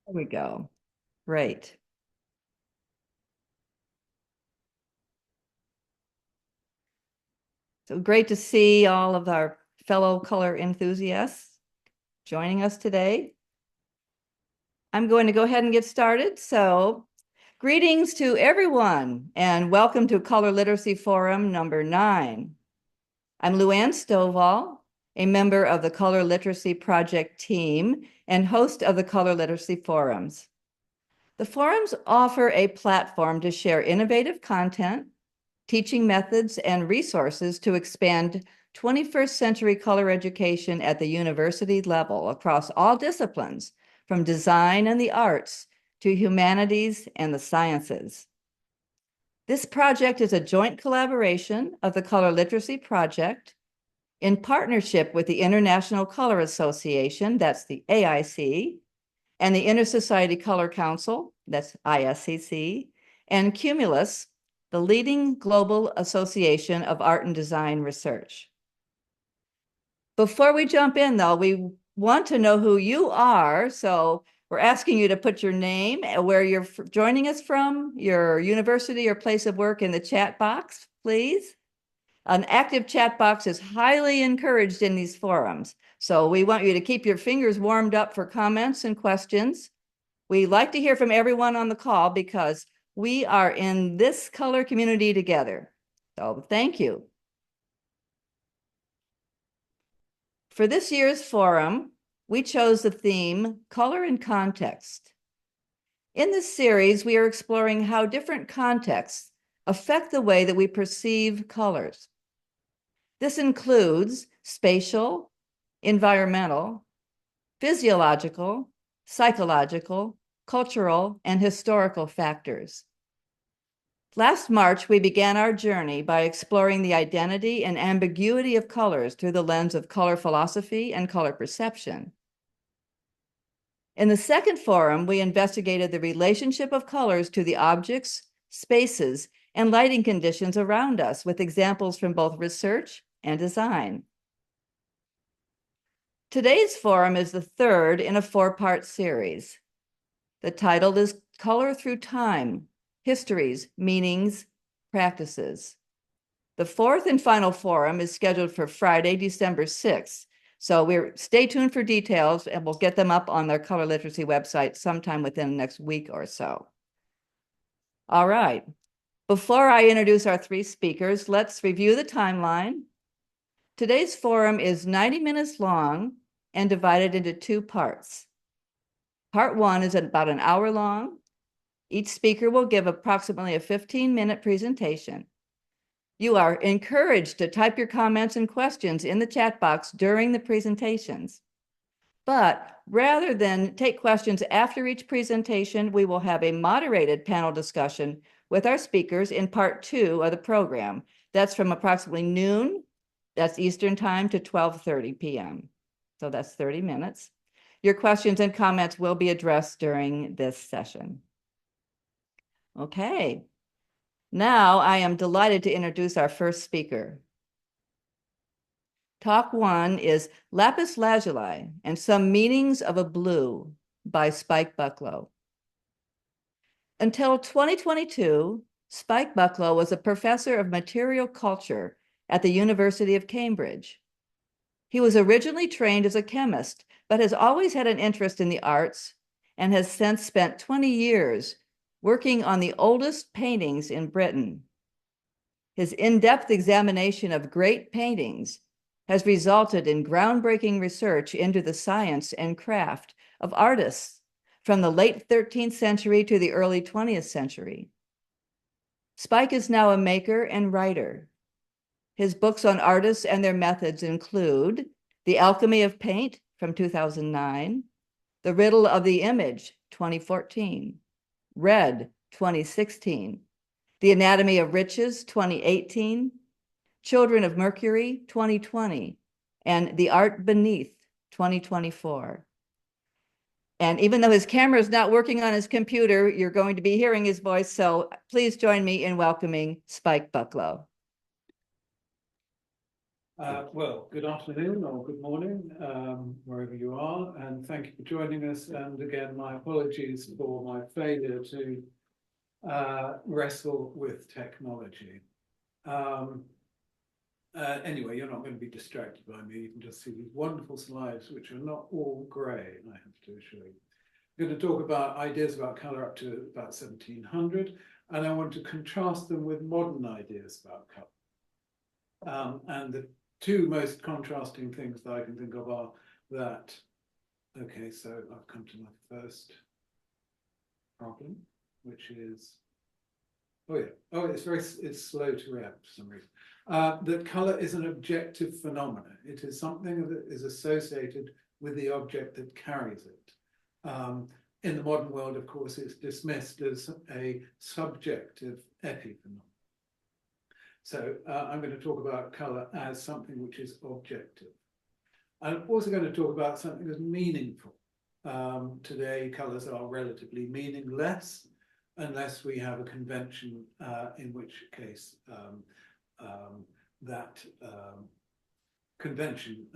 There we go. Great. So great to see all of our fellow color enthusiasts joining us today. I'm going to go ahead and get started. So greetings to everyone and welcome to Color Literacy Forum number 9. I'm Luann Stovall, a member of the Color Literacy Project team and host of the Color Literacy Forums. The forums offer a platform to share innovative content, teaching methods, and resources to expand 21st century color education at the university level across all disciplines, from design and the arts to humanities and the sciences. This project is a joint collaboration of the Color Literacy Project in partnership with the International Color Association, that's the AIC, and the Intersociety Color Council, that's ISCC, and Cumulus, the leading global association of art and design research. Before we jump in, though, we want to know who you are, so we're asking you to put your name, where you're joining us from, your university or place of work in the chat box, please. An active chat box is highly encouraged in these forums, so we want you to keep your fingers warmed up for comments and questions. We like to hear from everyone on the call because we are in this color community together. So thank you. For this year's forum, we chose the theme Color and Context. In this series, we are exploring how different contexts affect the way that we perceive colors. This includes spatial, environmental, physiological, psychological, cultural, and historical factors. Last March, we began our journey by exploring the identity and ambiguity of colors through the lens of color philosophy and color perception. In the second forum, we investigated the relationship of colors to the objects, spaces, and lighting conditions around us with examples from both research and design. Today's forum is the third in a 4-part series. The title is Color Through Time, Histories, Meanings, Practices. The fourth and final forum is scheduled for Friday, December 6th. So stay tuned for details and we'll get them up on their Color Literacy website sometime within the next week or so. All right. Before I introduce our 3 speakers, let's review the timeline. Today's forum is 90 minutes long and divided into 2 parts. Part 1 is about an hour long. Each speaker will give approximately a 15-minute presentation. You are encouraged to type your comments and questions in the chat box during the presentations. But rather than take questions after each presentation, we will have a moderated panel discussion with our speakers in part 2 of the program. That's from approximately noon, that's Eastern time, to 12:30 p.m. So that's 30 minutes. Your questions and comments will be addressed during this session. Okay, now I am delighted to introduce our first speaker. Talk 1 is Lapis Lazuli and Some Meanings of a Blue by Spike Bucklow. Until 2022, Spike Bucklow was a professor of material culture at the University of Cambridge. He was originally trained as a chemist, but has always had an interest in the arts and has since spent 20 years working on the oldest paintings in Britain. His in-depth examination of great paintings has resulted in groundbreaking research into the science and craft of artists from the late 13th century to the early 20th century. Spike is now a maker and writer. His books on artists and their methods include The Alchemy of Paint from 2009, The Riddle of the Image, 2014, Red, 2016, The Anatomy of Riches, 2018, Children of Mercury, 2020, and The Art Beneath, 2024. And even though his camera is not working on his computer, you're going to be hearing his voice, so please join me in welcoming Spike Bucklow. Well, good afternoon or good morning, wherever you are, and thank you for joining us. And again, my apologies for my failure to wrestle with technology. Anyway, you're not going to be distracted by me. You can just see these wonderful slides, which are not all grey, I have to assure you. I'm going to talk about ideas about colour up to about 1700, and I want to contrast them with modern ideas about colour. And the two most contrasting things that I can think of are that, okay, so I've come to my first problem, which is, it's slow to react for some reason. That colour is an objective phenomenon. It is something that is associated with the object that carries it. In the modern world, of course, it's dismissed as a subjective epiphenomenon. So I'm going to talk about colour as something which is objective. I'm also going to talk about something that's meaningful. Today, colours are relatively meaningless unless we have a convention, in which case that convention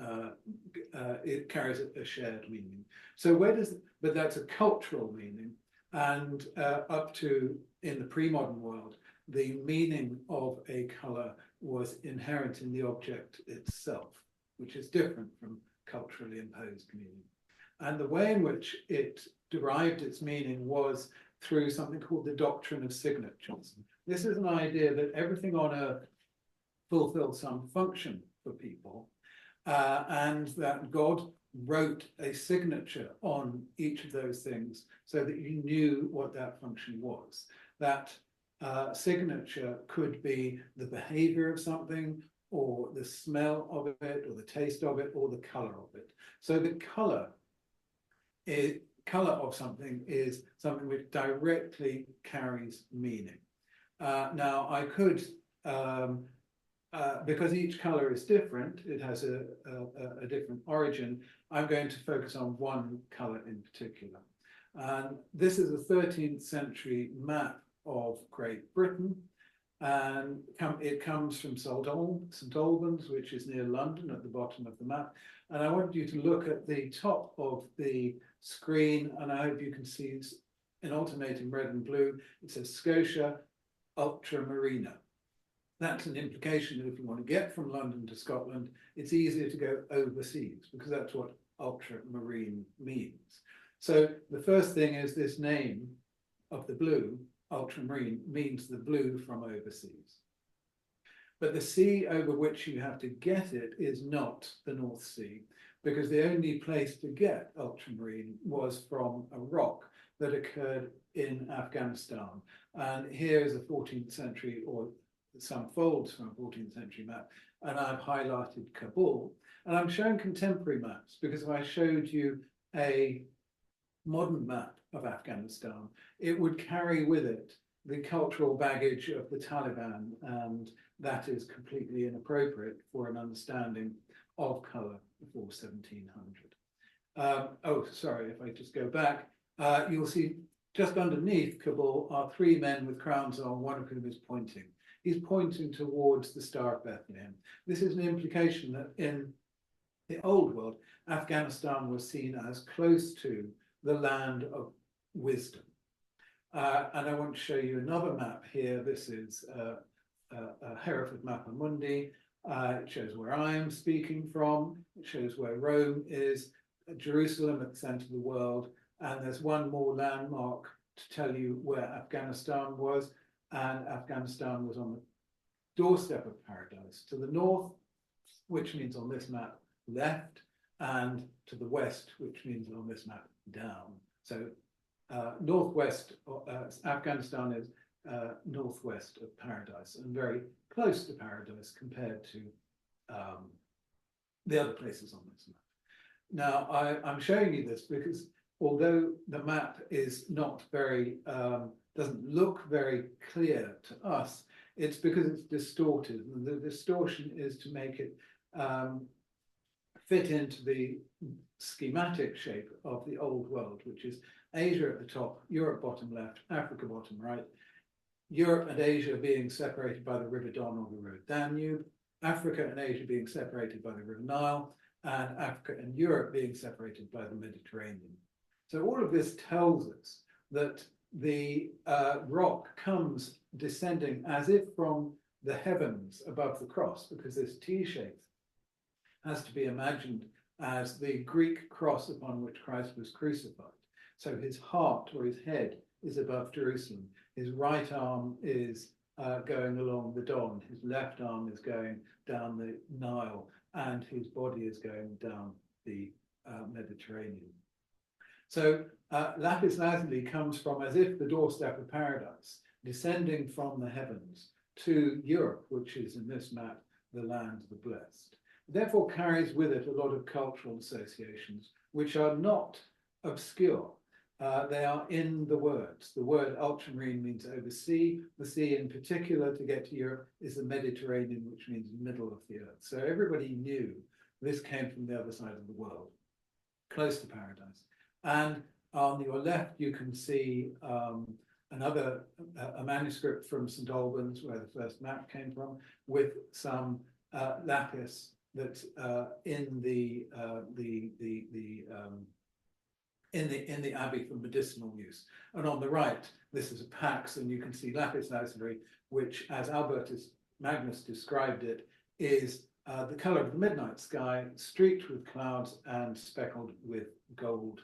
it carries a shared meaning. So but that's a cultural meaning, and up to in the pre-modern world, the meaning of a colour was inherent in the object itself, which is different from culturally imposed meaning. And the way in which it derived its meaning was through something called the doctrine of signatures. This is an idea that everything on Earth fulfilled some function for people, and that God wrote a signature on each of those things so that you knew what that function was. That signature could be the behavior of something, or the smell of it, or the taste of it, or the color of it. So the color of something is something which directly carries meaning. Now, I could, because each color is different, it has a different origin, I'm going to focus on one color in particular. And this is a 13th century map of Great Britain, and it comes from St Albans, which is near London at the bottom of the map. And I want you to look at the top of the screen, and I hope you can see in alternating red and blue, it says Scotia Ultramarina. That's an implication that if you want to get from London to Scotland, it's easier to go overseas, because that's what ultramarine means. So the first thing is this name of the blue, ultramarine, means the blue from overseas. But the sea over which you have to get it is not the North Sea, because the only place to get ultramarine was from a rock that occurred in Afghanistan. And here is a 14th century, or some folds from a 14th century map, and I've highlighted Kabul. And I'm showing contemporary maps, because if I showed you a modern map of Afghanistan, it would carry with it the cultural baggage of the Taliban, and that is completely inappropriate for an understanding of colour before 1700. If I just go back, you'll see just underneath Kabul are three men with crowns on, one of whom is pointing. He's pointing towards the Star of Bethlehem. This is an implication that in the old world, Afghanistan was seen as close to the land of wisdom. And I want to show you another map here. This is a Hereford Mappa Mundi. It shows where I am speaking from. It shows where Rome is, Jerusalem at the center of the world. And there's one more landmark to tell you where Afghanistan was. And Afghanistan was on the doorstep of paradise. To the north, which means on this map, left, and to the west, which means on this map, down. So northwest, Afghanistan is northwest of paradise, and very close to paradise compared to the other places on this map. Now, I'm showing you this because although the map is not very, doesn't look very clear to us, it's because it's distorted. And the distortion is to make it fit into the schematic shape of the old world, which is Asia at the top, Europe bottom left, Africa bottom right, Europe and Asia being separated by the River Don or the River Danube, Africa and Asia being separated by the River Nile, and Africa and Europe being separated by the Mediterranean. So all of this tells us that the rock comes descending as if from the heavens above the cross, because this T shape has to be imagined as the Greek cross upon which Christ was crucified. So his heart or his head is above Jerusalem. His right arm is going along the Don. His left arm is going down the Nile, and his body is going down the Mediterranean. So lapis lazuli comes from as if the doorstep of paradise, descending from the heavens to Europe, which is in this map, the land of the blessed. Therefore carries with it a lot of cultural associations, which are not obscure. They are in the words. The word ultramarine means over sea. The sea in particular, to get to Europe, is the Mediterranean, which means middle of the earth. So everybody knew this came from the other side of the world, close to paradise. And on your left, you can see a manuscript from St. Albans, where the first map came from, with some lapis that's in the abbey for medicinal use. And on the right, this is a pax, and you can see lapis lazuli, which, as Albertus Magnus described it, is the color of the midnight sky, streaked with clouds and speckled with gold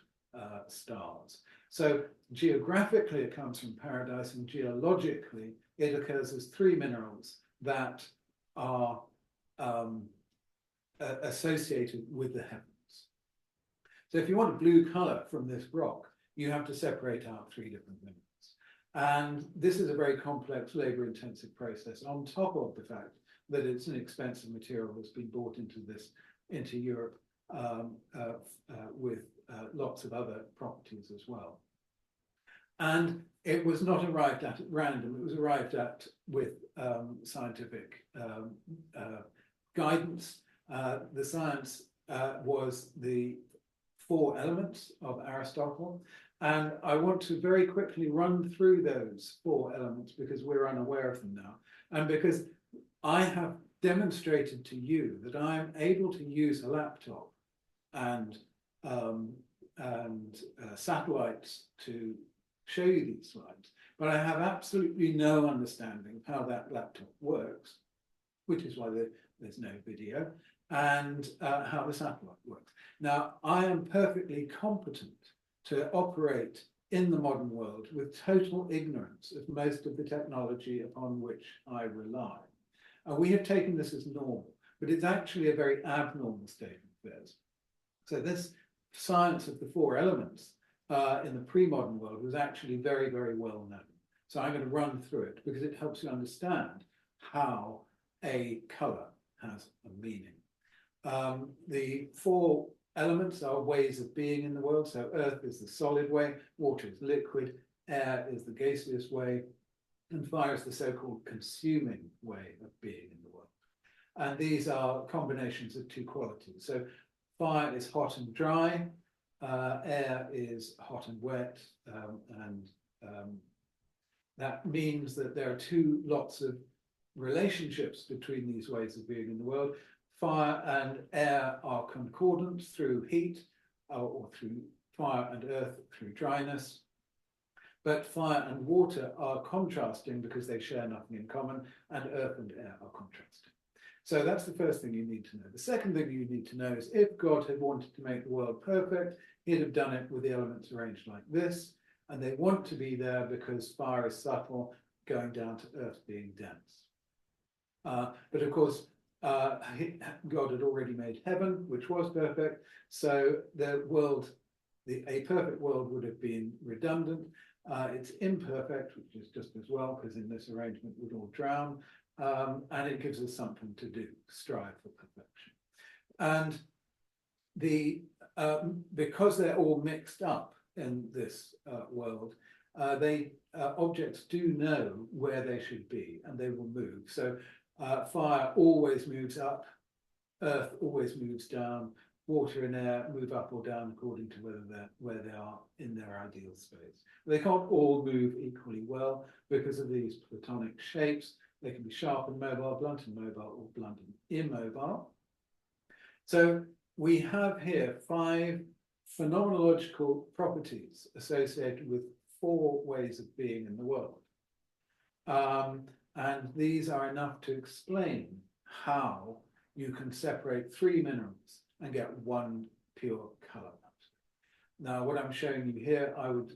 stars. So geographically, it comes from paradise, and geologically, it occurs as three minerals that are associated with the heavens. So if you want a blue color from this rock, you have to separate out three different minerals. And this is a very complex, labor-intensive process, on top of the fact that it's an expensive material that's been brought into Europe with lots of other properties as well. And it was not arrived at random, it was arrived at with scientific guidance. The science was the four elements of Aristotle. And I want to very quickly run through those four elements because we're unaware of them now. And because I have demonstrated to you that I am able to use a laptop and satellites to show you these slides, but I have absolutely no understanding of how that laptop works, which is why there's no video, and how the satellite works. Now, I am perfectly competent to operate in the modern world with total ignorance of most of the technology upon which I rely. And we have taken this as normal, but it's actually a very abnormal state of affairs. So this science of the four elements in the pre-modern world was actually very, very well known. So I'm going to run through it because it helps you understand how a color has a meaning. The four elements are ways of being in the world. So earth is the solid way, water is liquid, air is the gaseous way, and fire is the so-called consuming way of being in the world. And these are combinations of two qualities. So fire is hot and dry, air is hot and wet, and that means that there are two lots of relationships between these ways of being in the world. Fire and air are concordant through heat, or through fire and earth through dryness. But fire and water are contrasting because they share nothing in common, and earth and air are contrasting. So that's the first thing you need to know. The second thing you need to know is if God had wanted to make the world perfect, he'd have done it with the elements arranged like this. And they want to be there because fire is subtle, going down to earth being dense. But of course, God had already made heaven, which was perfect. So the world, a perfect world would have been redundant. It's imperfect, which is just as well, because in this arrangement we'd all drown. And it gives us something to do, strive for perfection. And because they're all mixed up in this world, objects do know where they should be, and they will move. So fire always moves up, earth always moves down, water and air move up or down according to where they are in their ideal space. They can't all move equally well because of these platonic shapes. They can be sharp and mobile, blunt and mobile, or blunt and immobile. So we have here 5 phenomenological properties associated with 4 ways of being in the world. And these are enough to explain how you can separate 3 minerals and get 1 pure colour. Now, what I'm showing you here, I would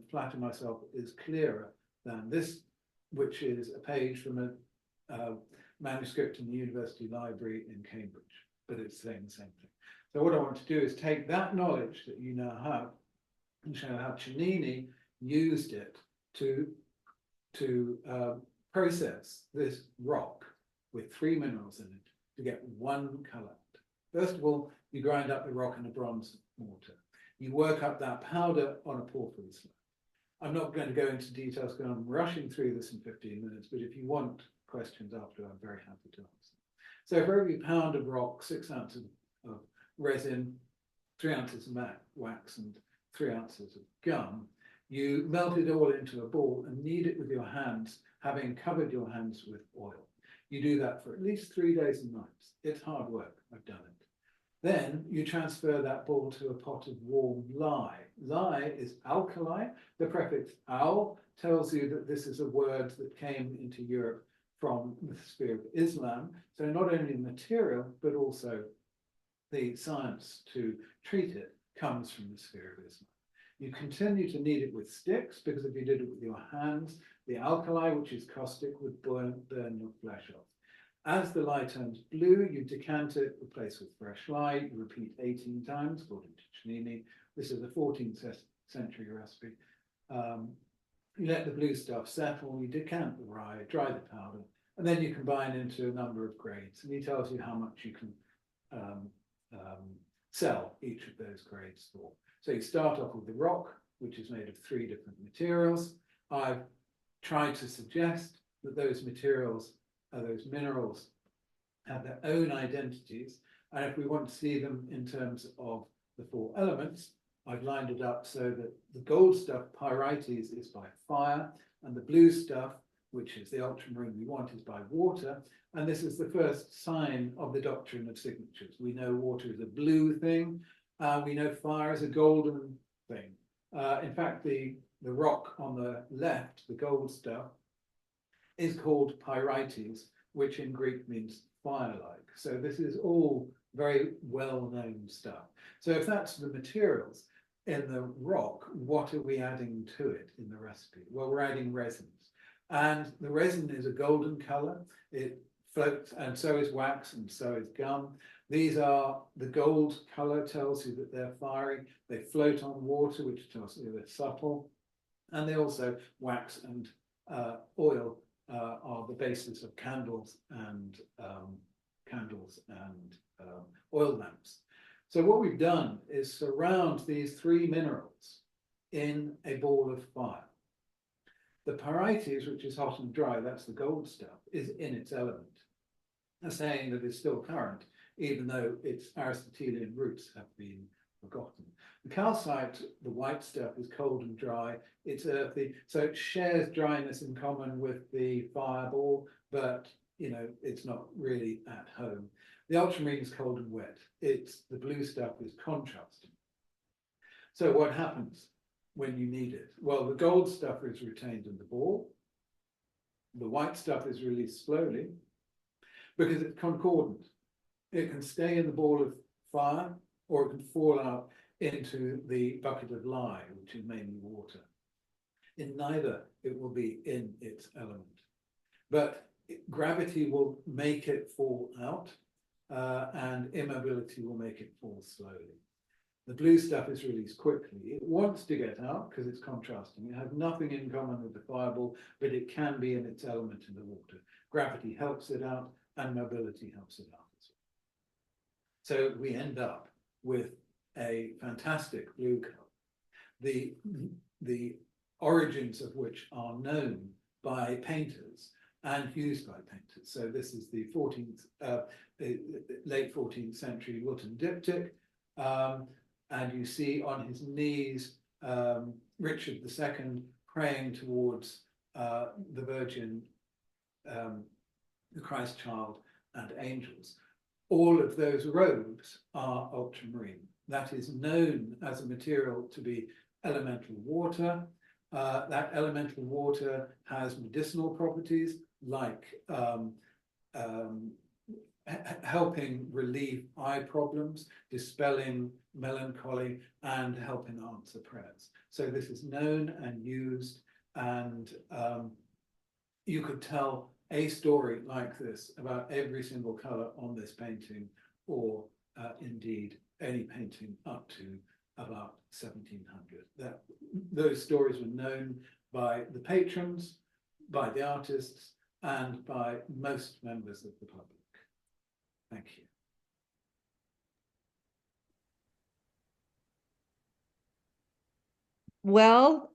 flatter myself, is clearer than this, which is a page from a manuscript in the University Library in Cambridge, but it's saying the same thing. So what I want to do is take that knowledge that you now have and show how Cennini used it to process this rock with 3 minerals in it to get 1 colour. First of all, you grind up the rock in a bronze mortar. You work up that powder on a porphyry slab. I'm not going to go into details because I'm rushing through this in 15 minutes, but if you want questions after, I'm very happy to answer. So for every pound of rock, 6 ounces of resin, 3 ounces of wax, and 3 ounces of gum, you melt it all into a ball and knead it with your hands, having covered your hands with oil. You do that for at least 3 days and nights. It's hard work. I've done it. Then you transfer that ball to a pot of warm lye. Lye is alkali. The prefix al tells you that this is a word that came into Europe from the sphere of Islam. So not only the material, but also the science to treat it comes from the sphere of Islam. You continue to knead it with sticks, because if you did it with your hands, the alkali, which is caustic, would burn your flesh off. As the lye turns blue, you decant it, replace with fresh lye, you repeat 18 times, according to Cennini. This is a 14th century recipe. You let the blue stuff settle, you decant the rye, dry the powder, and then you combine into a number of grades. And he tells you how much you can sell each of those grades for. So you start off with the rock, which is made of 3 different materials. I've tried to suggest that those materials, those minerals, have their own identities. And if we want to see them in terms of the 4 elements, I've lined it up so that the gold stuff, pyrites, is by fire, and the blue stuff, which is the ultramarine we want, is by water. And this is the first sign of the doctrine of signatures. We know water is a blue thing. We know fire is a golden thing. In fact, the rock on the left, the gold stuff, is called pyrites, which in Greek means fire-like. So this is all very well-known stuff. So if that's the materials in the rock, what are we adding to it in the recipe? Well, we're adding resins. And the resin is a golden color. It floats, and so is wax, and so is gum. These are, the gold color tells you that they're fiery. They float on water, which tells you they're supple. And they also, wax and oil are the basis of candles and oil lamps. So what we've done is surround these 3 minerals in a ball of fire. The pyrites, which is hot and dry, that's the gold stuff, is in its element. A saying that is still current, even though its Aristotelian roots have been forgotten. The calcite, the white stuff, is cold and dry. It's earthy, so it shares dryness in common with the fireball, but it's not really at home. The ultramarine is cold and wet. The blue stuff is contrasting. So what happens when you knead it? Well, the gold stuff is retained in the ball. The white stuff is released slowly because it's concordant. It can stay in the ball of fire, or it can fall out into the bucket of lye, which is mainly water. In neither, it will be in its element. But gravity will make it fall out, and immobility will make it fall slowly. The blue stuff is released quickly. It wants to get out because it's contrasting. It has nothing in common with the fireball, but it can be in its element in the water. Gravity helps it out, and mobility helps it out as well. So we end up with a fantastic blue color, the origins of which are known by painters and used by painters. So this is the late 14th century Wilton diptych, and you see on his knees Richard II praying towards the Virgin the Christ child and angels. All of those robes are ultramarine. That is known as a material to be elemental water. That elemental water has medicinal properties like helping relieve eye problems, dispelling melancholy, and helping answer prayers. So this is known and used, and you could tell a story like this about every single color on this painting, or indeed any painting up to about 1700. Those stories were known by the patrons, by the artists, and by most members of the public. Thank you. Well,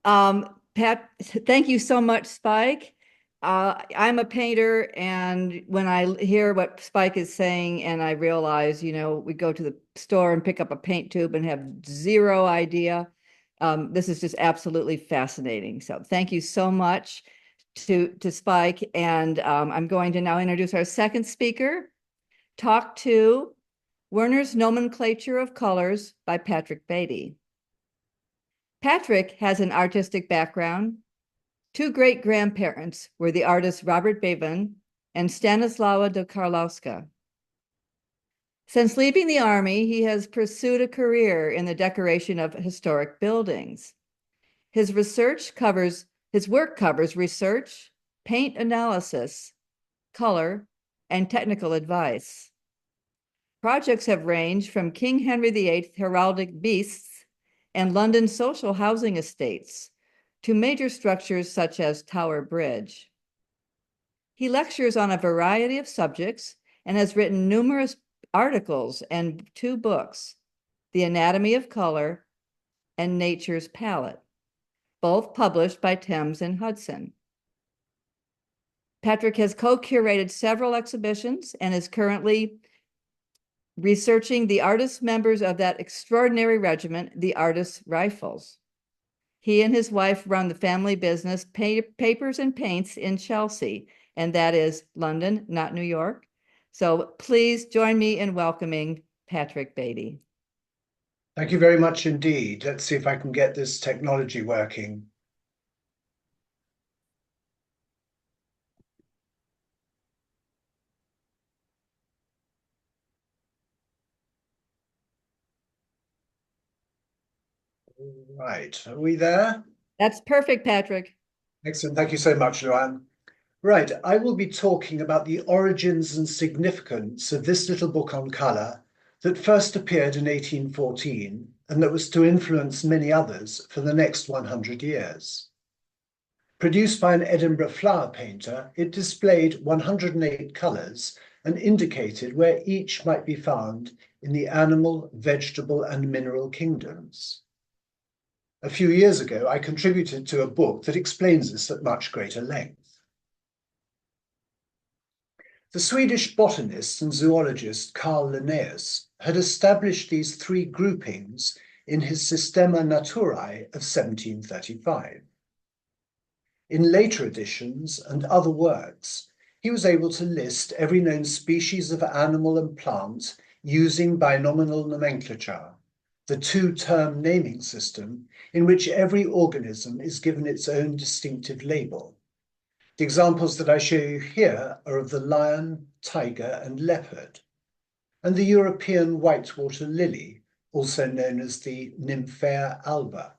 Pat, thank you so much, Spike. I'm a painter, and when I hear what Spike is saying, and I realize, you know, we go to the store and pick up a paint tube and have zero idea. This is just absolutely fascinating. So thank you so much to Spike. And I'm going to now introduce our second speaker, Talk 2, Werner's Nomenclature of Colors by Patrick Baty. Patrick has an artistic background. Two great-grandparents were the artists Robert Bevan and Stanislawa de Karlowska. Since leaving the army, he has pursued a career in the decoration of historic buildings. His work covers research, paint analysis, color, and technical advice. Projects have ranged from King Henry VIII heraldic beasts and London social housing estates to major structures such as Tower Bridge. He lectures on a variety of subjects and has written numerous articles and 2 books, The Anatomy of Color and Nature's Palette, both published by Thames and Hudson. Patrick has co-curated several exhibitions and is currently researching the artist members of that extraordinary regiment, the Artists' Rifles. He and his wife run the family business, Papers and Paints in Chelsea, and that is London, not New York. So please join me in welcoming Patrick Baty. Thank you very much indeed. Let's see if I can get this technology working. Right, are we there? That's perfect, Patrick. Excellent, thank you so much, Luann. Right, I will be talking about the origins and significance of this little book on colour that first appeared in 1814 and that was to influence many others for the next 100 years. Produced by an Edinburgh flower painter, it displayed 108 colours and indicated where each might be found in the animal, vegetable and mineral kingdoms. A few years ago, I contributed to a book that explains this at much greater length. The Swedish botanist and zoologist Carl Linnaeus had established these 3 groupings in his Systema Naturae of 1735. In later editions and other works, he was able to list every known species of animal and plant using binomial nomenclature, the 2-term naming system in which every organism is given its own distinctive label. The examples that I show you here are of the lion, tiger, and leopard, and the European whitewater lily, also known as the Nymphea alba.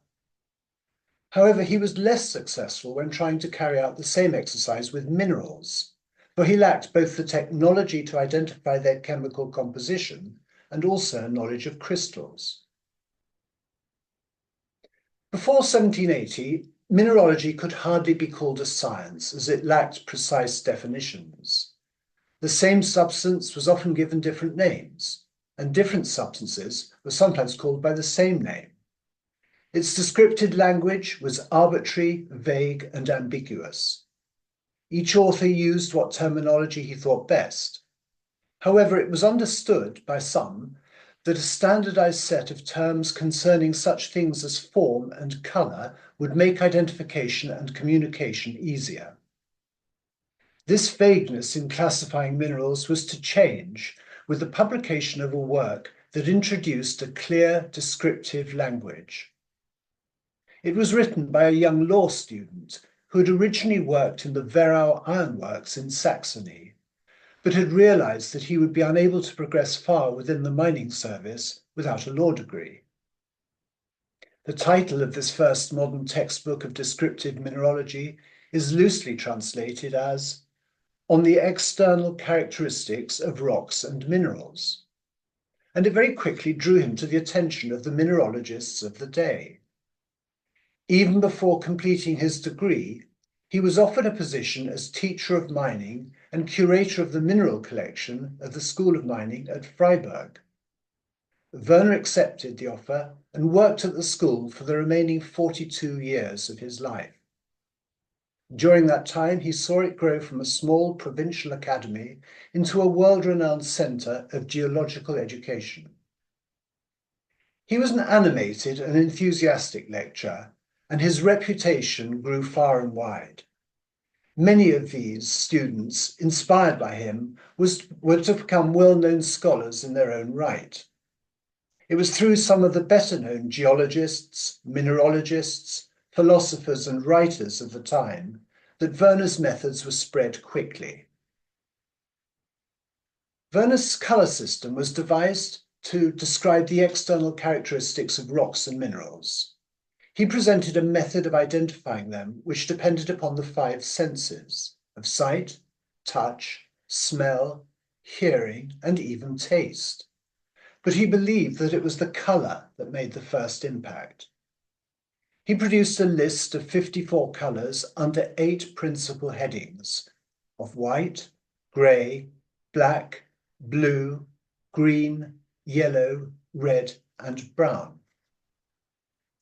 However, he was less successful when trying to carry out the same exercise with minerals, for he lacked both the technology to identify their chemical composition and also knowledge of crystals. Before 1780, mineralogy could hardly be called a science, as it lacked precise definitions. The same substance was often given different names, and different substances were sometimes called by the same name. Its descriptive language was arbitrary, vague, and ambiguous. Each author used what terminology he thought best. However, it was understood by some that a standardized set of terms concerning such things as form and color would make identification and communication easier. This vagueness in classifying minerals was to change with the publication of a work that introduced a clear, descriptive language. It was written by a young law student who had originally worked in the Werau ironworks in Saxony, but had realized that he would be unable to progress far within the mining service without a law degree. The title of this first modern textbook of descriptive mineralogy is loosely translated as On the External Characteristics of Rocks and Minerals, and it very quickly drew him to the attention of the mineralogists of the day. Even before completing his degree, he was offered a position as teacher of mining and curator of the mineral collection of the School of Mining at Freiburg. Werner accepted the offer and worked at the school for the remaining 42 years of his life. During that time, he saw it grow from a small provincial academy into a world-renowned centre of geological education. He was an animated and enthusiastic lecturer, and his reputation grew far and wide. Many of these students, inspired by him, were to become well-known scholars in their own right. It was through some of the better-known geologists, mineralogists, philosophers and writers of the time that Werner's methods were spread quickly. Werner's colour system was devised to describe the external characteristics of rocks and minerals. He presented a method of identifying them which depended upon the 5 senses of sight, touch, smell, hearing, and even taste. But he believed that it was the colour that made the first impact. He produced a list of 54 colours under 8 principal headings of white, grey, black, blue, green, yellow, red, and brown.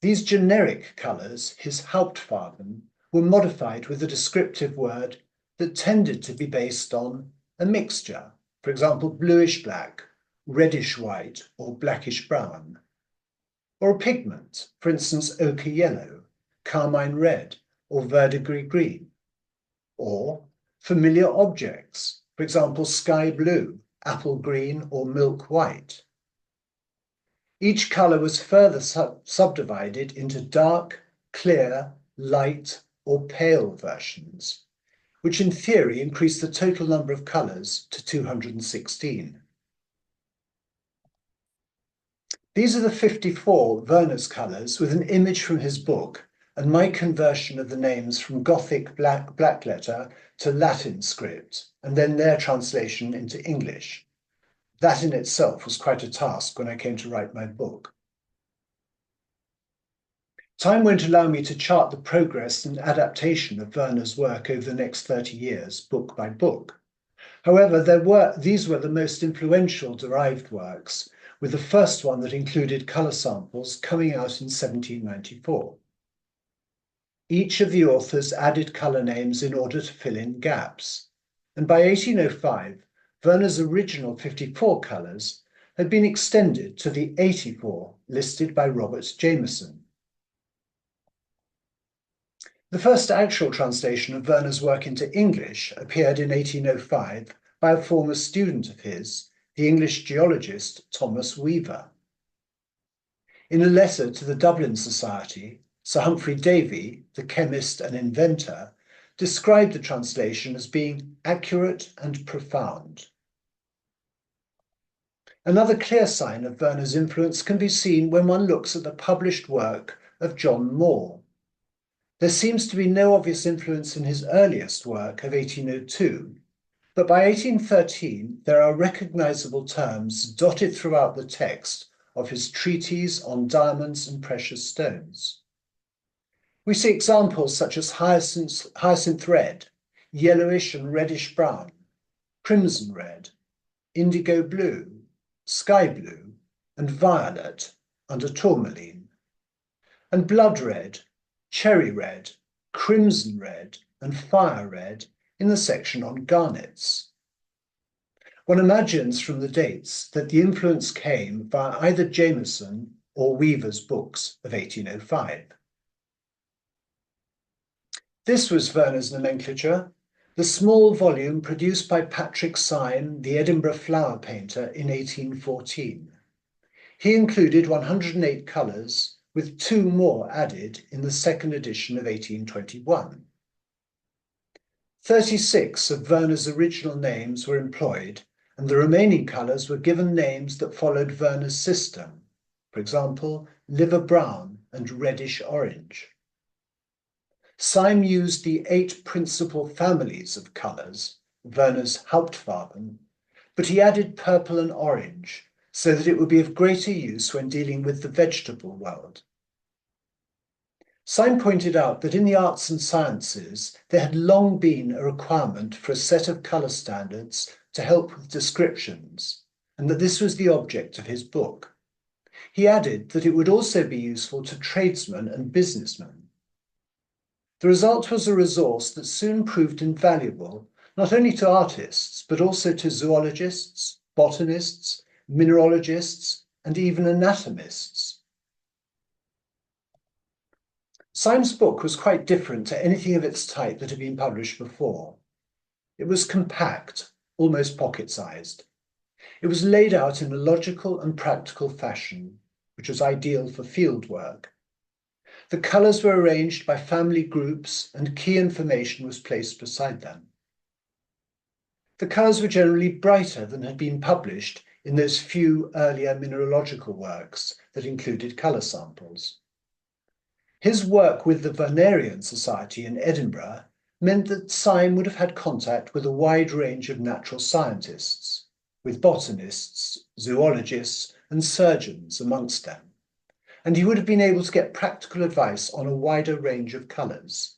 These generic colours, his Hauptfarben, were modified with a descriptive word that tended to be based on a mixture, for example, bluish-black, reddish-white, or blackish-brown, or a pigment, for instance, ochre-yellow, carmine-red, or verdigris-green, or familiar objects, for example, sky-blue, apple-green, or milk-white. Each colour was further subdivided into dark, clear, light, or pale versions, which in theory increased the total number of colours to 216. These are the 54 Werner's colours with an image from his book and my conversion of the names from Gothic blackletter to Latin script, and then their translation into English. That in itself was quite a task when I came to write my book. Time won't allow me to chart the progress and adaptation of Werner's work over the next 30 years, book by book. However, these were the most influential derived works, with the first one that included colour samples coming out in 1794. Each of the authors added colour names in order to fill in gaps, and by 1805, Werner's original 54 colours had been extended to the 84 listed by Robert Jameson. The first actual translation of Werner's work into English appeared in 1805 by a former student of his, the English geologist Thomas Weaver. In a letter to the Dublin Society, Sir Humphrey Davy, the chemist and inventor, described the translation as being accurate and profound. Another clear sign of Werner's influence can be seen when one looks at the published work of John Moore. There seems to be no obvious influence in his earliest work of 1802, but by 1813 there are recognizable terms dotted throughout the text of his treatise on diamonds and precious stones. We see examples such as hyacinth red, yellowish and reddish brown, crimson red, indigo blue, sky blue, and violet under tourmaline, and blood red, cherry red, crimson red, and fire red in the section on garnets. One imagines from the dates that the influence came via either Jameson or Weaver's books of 1805. This was Werner's nomenclature, The small volume produced by Patrick Syme, the Edinburgh flower painter, in 1814. He included 108 colours, with 2 more added in the second edition of 1821. 36 of Werner's original names were employed, and the remaining colours were given names that followed Werner's system, for example, liver brown and reddish orange. Syme used the 8 principal families of colours, Werner's Hauptfarben, but he added purple and orange, so that it would be of greater use when dealing with the vegetable world. Syme pointed out that in the arts and sciences, there had long been a requirement for a set of colour standards to help with descriptions, and that this was the object of his book. He added that it would also be useful to tradesmen and businessmen. The result was a resource that soon proved invaluable, not only to artists, but also to zoologists, botanists, mineralogists, and even anatomists. Syme's book was quite different to anything of its type that had been published before. It was compact, almost pocket-sized. It was laid out in a logical and practical fashion, which was ideal for field work. The colours were arranged by family groups and key information was placed beside them. The colours were generally brighter than had been published in those few earlier mineralogical works that included colour samples. His work with the Wernerian Society in Edinburgh meant that Syme would have had contact with a wide range of natural scientists, with botanists, zoologists, and surgeons amongst them, and he would have been able to get practical advice on a wider range of colours.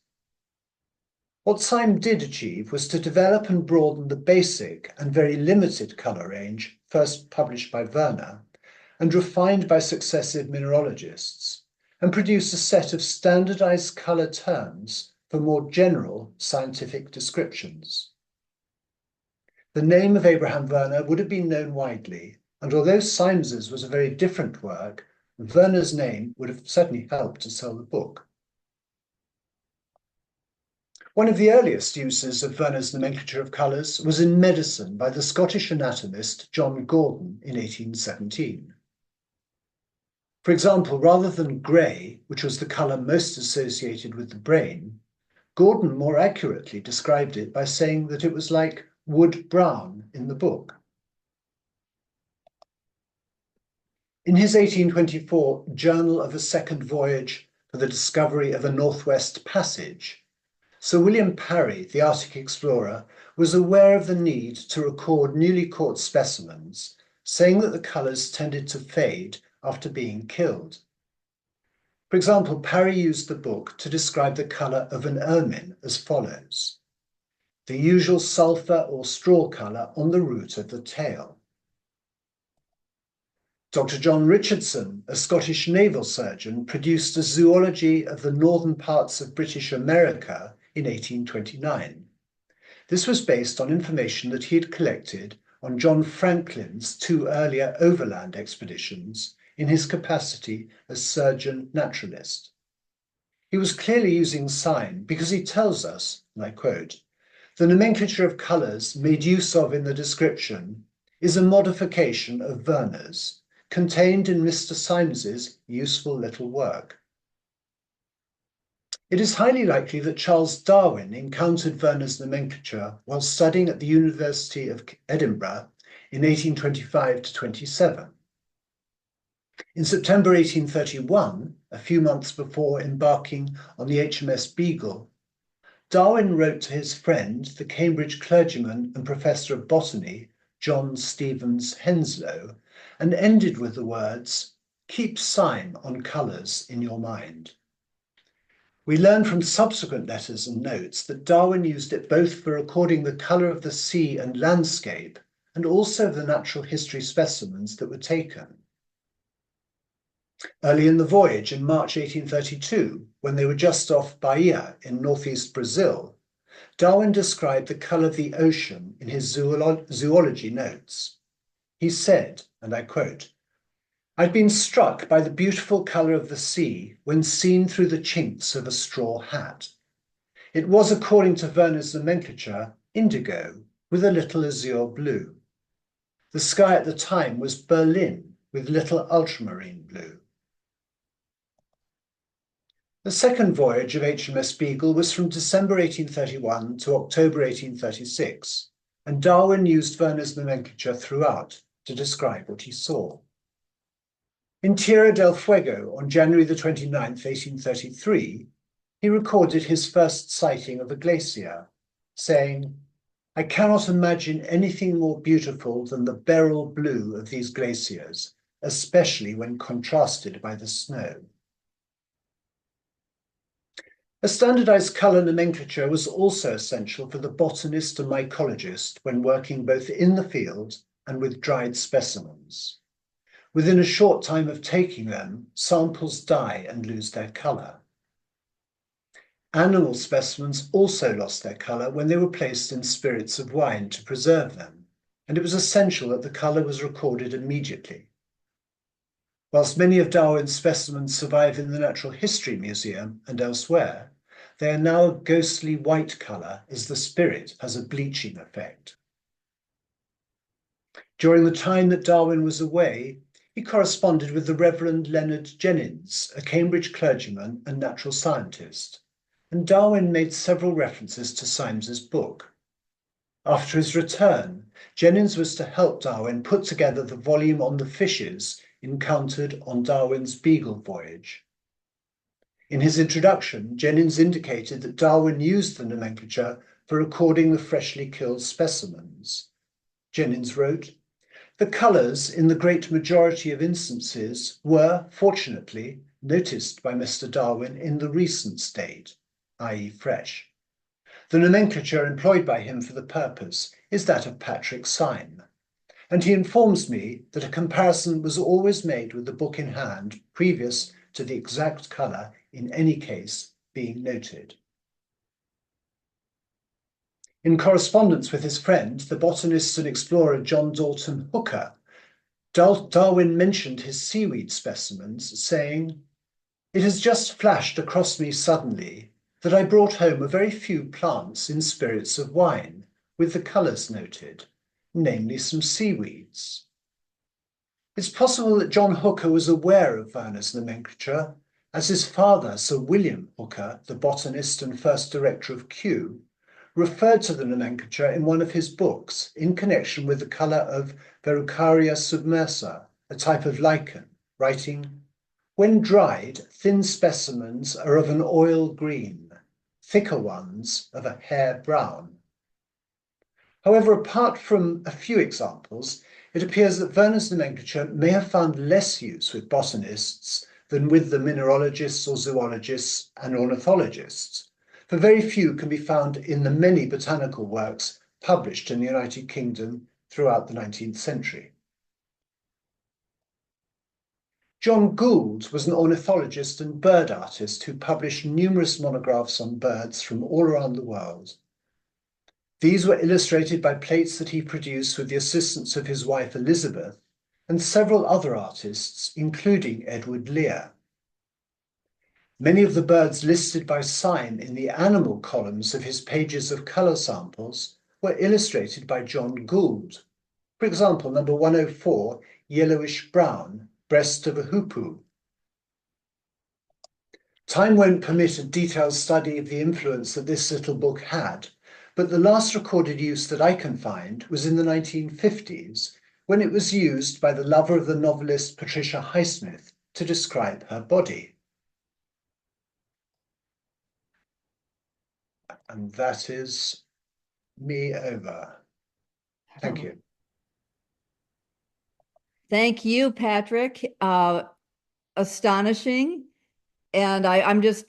What Syme did achieve was to develop and broaden the basic and very limited colour range first published by Werner and refined by successive mineralogists, and produce a set of standardised colour terms for more general scientific descriptions. The name of Abraham Werner would have been known widely, and although Symes's was a very different work, Werner's name would have certainly helped to sell the book. One of the earliest uses of Werner's nomenclature of colours was in medicine by the Scottish anatomist John Gordon in 1817. For example, rather than grey, which was the colour most associated with the brain, Gordon more accurately described it by saying that it was like wood brown in the book. In his 1824 Journal of a Second Voyage for the Discovery of a Northwest Passage, Sir William Parry, the Arctic explorer, was aware of the need to record newly caught specimens, saying that the colours tended to fade after being killed. For example, Parry used the book to describe the colour of an ermine as follows: the usual sulphur or straw colour on the root of the tail. Dr. John Richardson, a Scottish naval surgeon, produced a zoology of the northern parts of British America in 1829. This was based on information that he had collected on John Franklin's 2 earlier overland expeditions in his capacity as surgeon naturalist. He was clearly using sign because he tells us, and I quote, "The nomenclature of colours made use of in the description is a modification of Werner's, contained in Mr. Symes's useful little work." It is highly likely that Charles Darwin encountered Werner's nomenclature while studying at the University of Edinburgh in 1825 to 27. In September 1831, a few months before embarking on the HMS Beagle, Darwin wrote to his friend, the Cambridge clergyman and professor of botany, John Stevens Henslow, and ended with the words, "Keep sign on colours in your mind." We learn from subsequent letters and notes that Darwin used it both for recording the colour of the sea and landscape, and also the natural history specimens that were taken. Early in the voyage, in March 1832, when they were just off Bahia in northeast Brazil, Darwin described the colour of the ocean in his zoology notes. He said, and I quote, "I'd been struck by the beautiful colour of the sea when seen through the chinks of a straw hat. It was, according to Werner's nomenclature, indigo with a little azure blue. The sky at the time was Berlin with little ultramarine blue. The second voyage of HMS Beagle was from December 1831 to October 1836, and Darwin used Werner's nomenclature throughout to describe what he saw. In Tierra del Fuego on January the 29th, 1833, he recorded his first sighting of a glacier, saying, "I cannot imagine anything more beautiful than the beryl blue of these glaciers, especially when contrasted by the snow." A standardized color nomenclature was also essential for the botanist and mycologist when working both in the field and with dried specimens. Within a short time of taking them, samples die and lose their color. Animal specimens also lost their color when they were placed in spirits of wine to preserve them, and it was essential that the color was recorded immediately. Whilst many of Darwin's specimens survive in the Natural History Museum and elsewhere, they are now a ghostly white color as the spirit has a bleaching effect. During the time that Darwin was away, he corresponded with the Reverend Leonard Jennings, a Cambridge clergyman and natural scientist, and Darwin made several references to Symes's book. After his return, Jennings was to help Darwin put together the volume on the fishes encountered on Darwin's Beagle voyage. In his introduction, Jennings indicated that Darwin used the nomenclature for recording the freshly killed specimens. Jennings wrote, "The colours in the great majority of instances were, fortunately, noticed by Mr. Darwin in the recent state, i.e. fresh. The nomenclature employed by him for the purpose is that of Patrick Syme, and he informs me that a comparison was always made with the book in hand previous to the exact colour in any case being noted." In correspondence with his friend, the botanist and explorer John Dalton Hooker, Darwin mentioned his seaweed specimens, saying, "It has just flashed across me suddenly that I brought home a very few plants in spirits of wine, with the colours noted, namely some seaweeds." It's possible that John Hooker was aware of Werner's nomenclature, as his father, Sir William Hooker, the botanist and first director of Kew, referred to the nomenclature in one of his books in connection with the colour of Verrucaria submersa, a type of lichen, writing, "When dried, thin specimens are of an oil green, thicker ones of a hair brown." However, apart from a few examples, it appears that Werner's nomenclature may have found less use with botanists than with the mineralogists or zoologists and ornithologists, for very few can be found in the many botanical works published in the United Kingdom throughout the 19th century. John Gould was an ornithologist and bird artist who published numerous monographs on birds from all around the world. These were illustrated by plates that he produced with the assistance of his wife Elizabeth and several other artists, including Edward Lear. Many of the birds listed by Syme in the animal columns of his pages of colour samples were illustrated by John Gould. For example, number 104, yellowish brown, breast of a hoopoe. Time won't permit a detailed study of the influence that this little book had, but the last recorded use that I can find was in the 1950s, when it was used by the lover of the novelist Patricia Highsmith to describe her body. And that is me over. Thank you. Thank you, Patrick. Astonishing. And I'm just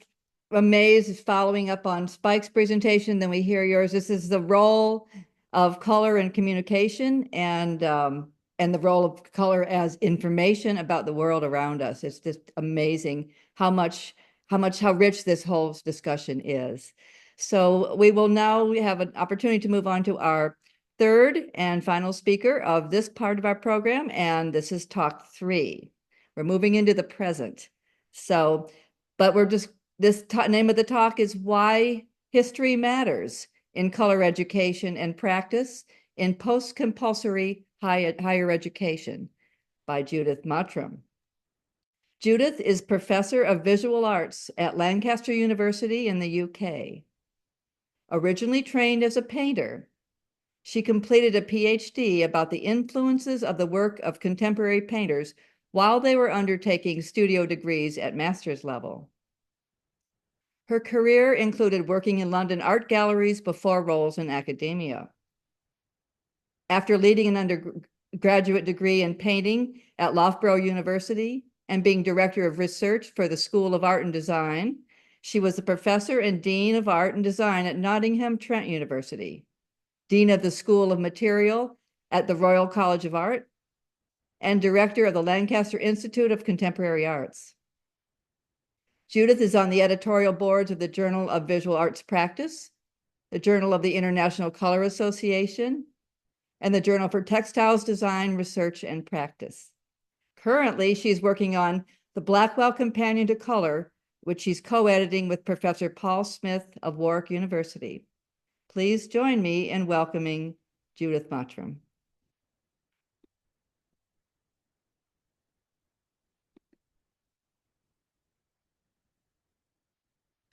amazed following up on Spike's presentation. Then we hear yours. This is the role of color in communication and the role of color as information about the world around us. It's just amazing how rich this whole discussion is. So we will now have an opportunity to move on to our third and final speaker of this part of our program, and this is talk 3. We're moving into the present. So, but we're just, name of the talk is Why History Matters in Color Education and Practice in Post-Compulsory Higher Education by Judith Mottram. Judith is Professor of Visual Arts at Lancaster University in the UK. Originally trained as a painter, she completed a PhD about the influences of the work of contemporary painters while they were undertaking studio degrees at master's level. Her career included working in London art galleries before roles in academia. After leading an undergraduate degree in painting at Loughborough University and being director of research for the School of Art and Design, she was a professor and dean of art and design at Nottingham Trent University, dean of the School of Material at the Royal College of Art, and director of the Lancaster Institute of Contemporary Arts. Judith is on the editorial boards of the Journal of Visual Arts Practice, the Journal of the International Color Association, and the Journal for Textiles Design, Research, and Practice. Currently, she's working on the Blackwell Companion to Color, which she's co-editing with Professor Paul Smith of Warwick University. Please join me in welcoming Judith Mottram.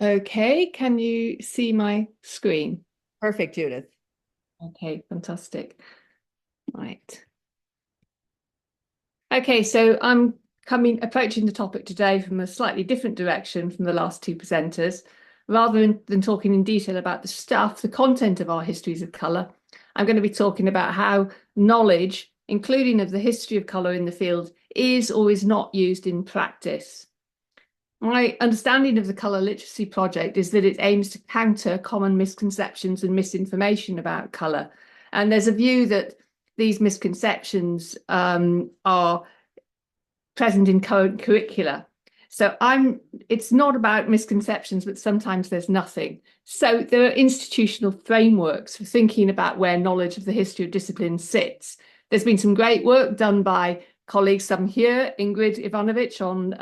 Okay, can you see my screen? Perfect, Judith. Okay, fantastic. Right. Okay, so I'm approaching the topic today from a slightly different direction from the last two presenters. Rather than talking in detail about the content of our histories of colour, I'm going to be talking about how knowledge, including of the history of colour in the field, is or is not used in practice. My understanding of the Colour Literacy Project is that it aims to counter common misconceptions and misinformation about colour. And there's a view that these misconceptions are present in current curricula. So it's not about misconceptions, but sometimes there's nothing. So there are institutional frameworks for thinking about where knowledge of the history of discipline sits. There's been some great work done by colleagues, some here, Ingrid Ivanovic on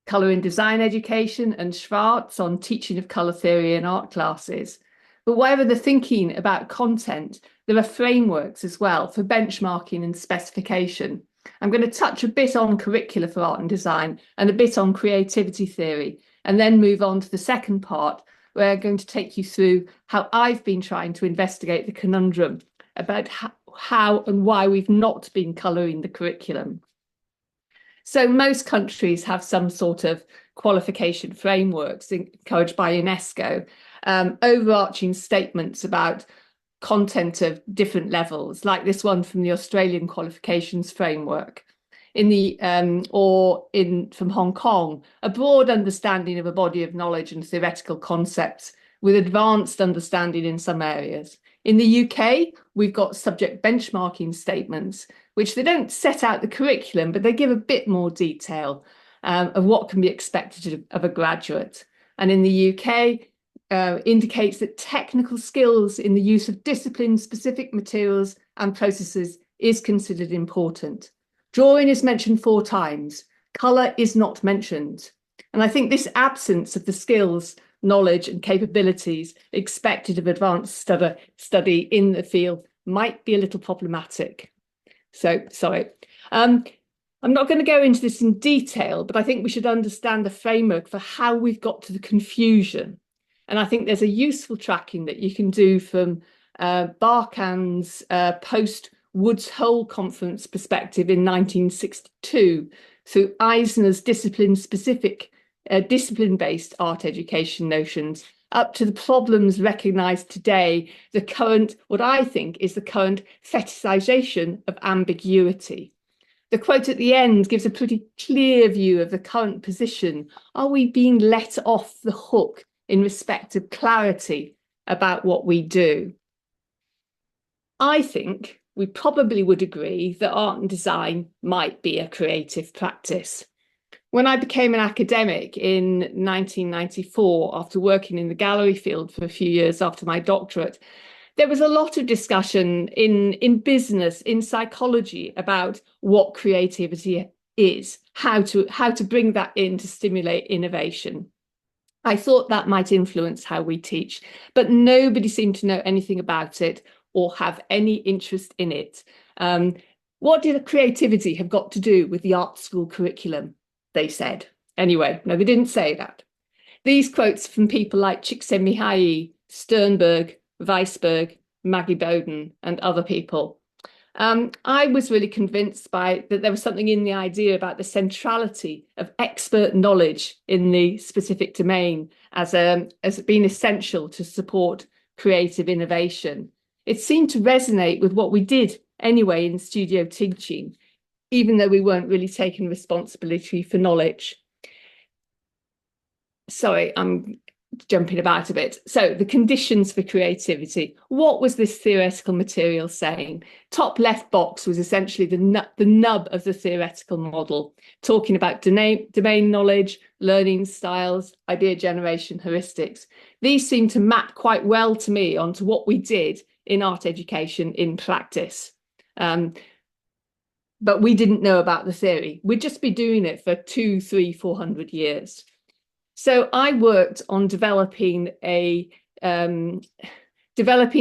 colour in design education, and Schwartz on teaching of colour theory in art classes. But whatever the thinking about content, there are frameworks as well for benchmarking and specification. I'm going to touch a bit on curricula for art and design and a bit on creativity theory, and then move on to the second part, where I'm going to take you through how I've been trying to investigate the conundrum about how and why we've not been colouring the curriculum. So most countries have some sort of qualification frameworks encouraged by UNESCO, overarching statements about content of different levels, like this one from the Australian qualifications framework, from Hong Kong, a broad understanding of a body of knowledge and theoretical concepts with advanced understanding in some areas. In the UK, we've got subject benchmarking statements, which they don't set out the curriculum, but they give a bit more detail of what can be expected of a graduate. And in the UK, indicates that technical skills in the use of discipline-specific materials and processes is considered important. Drawing is mentioned 4 times. Colour is not mentioned. And I think this absence of the skills, knowledge and capabilities expected of advanced study in the field might be a little problematic. So, sorry. I'm not going to go into this in detail, but I think we should understand the framework for how we've got to the confusion. And I think there's a useful tracking that you can do from Barkan's post-Woods Hole Conference perspective in 1962 through Eisner's discipline-based art education notions, up to the problems recognised today, the current, what I think is the current fetishization of ambiguity. The quote at the end gives a pretty clear view of the current position. Are we being let off the hook in respect of clarity about what we do? I think we probably would agree that art and design might be a creative practice. When I became an academic in 1994, after working in the gallery field for a few years after my doctorate, there was a lot of discussion in business, in psychology, about what creativity is, how to bring that in to stimulate innovation. I thought that might influence how we teach, but nobody seemed to know anything about it or have any interest in it. What did creativity have got to do with the art school curriculum? They said. Anyway, no, they didn't say that. These quotes from people like Csikszentmihalyi, Sternberg, Weisberg, Maggie Bowden, and other people. I was really convinced that there was something in the idea about the centrality of expert knowledge in the specific domain as being essential to support creative innovation. It seemed to resonate with what we did anyway in studio teaching, even though we weren't really taking responsibility for knowledge. Sorry, I'm jumping about a bit. So the conditions for creativity. What was this theoretical material saying? Top left box was essentially the nub of the theoretical model, talking about domain knowledge, learning styles, idea generation, heuristics. These seem to map quite well to me onto what we did in art education in practice. But we didn't know about the theory. We'd just be doing it for 200, 300, 400 years. So I worked on developing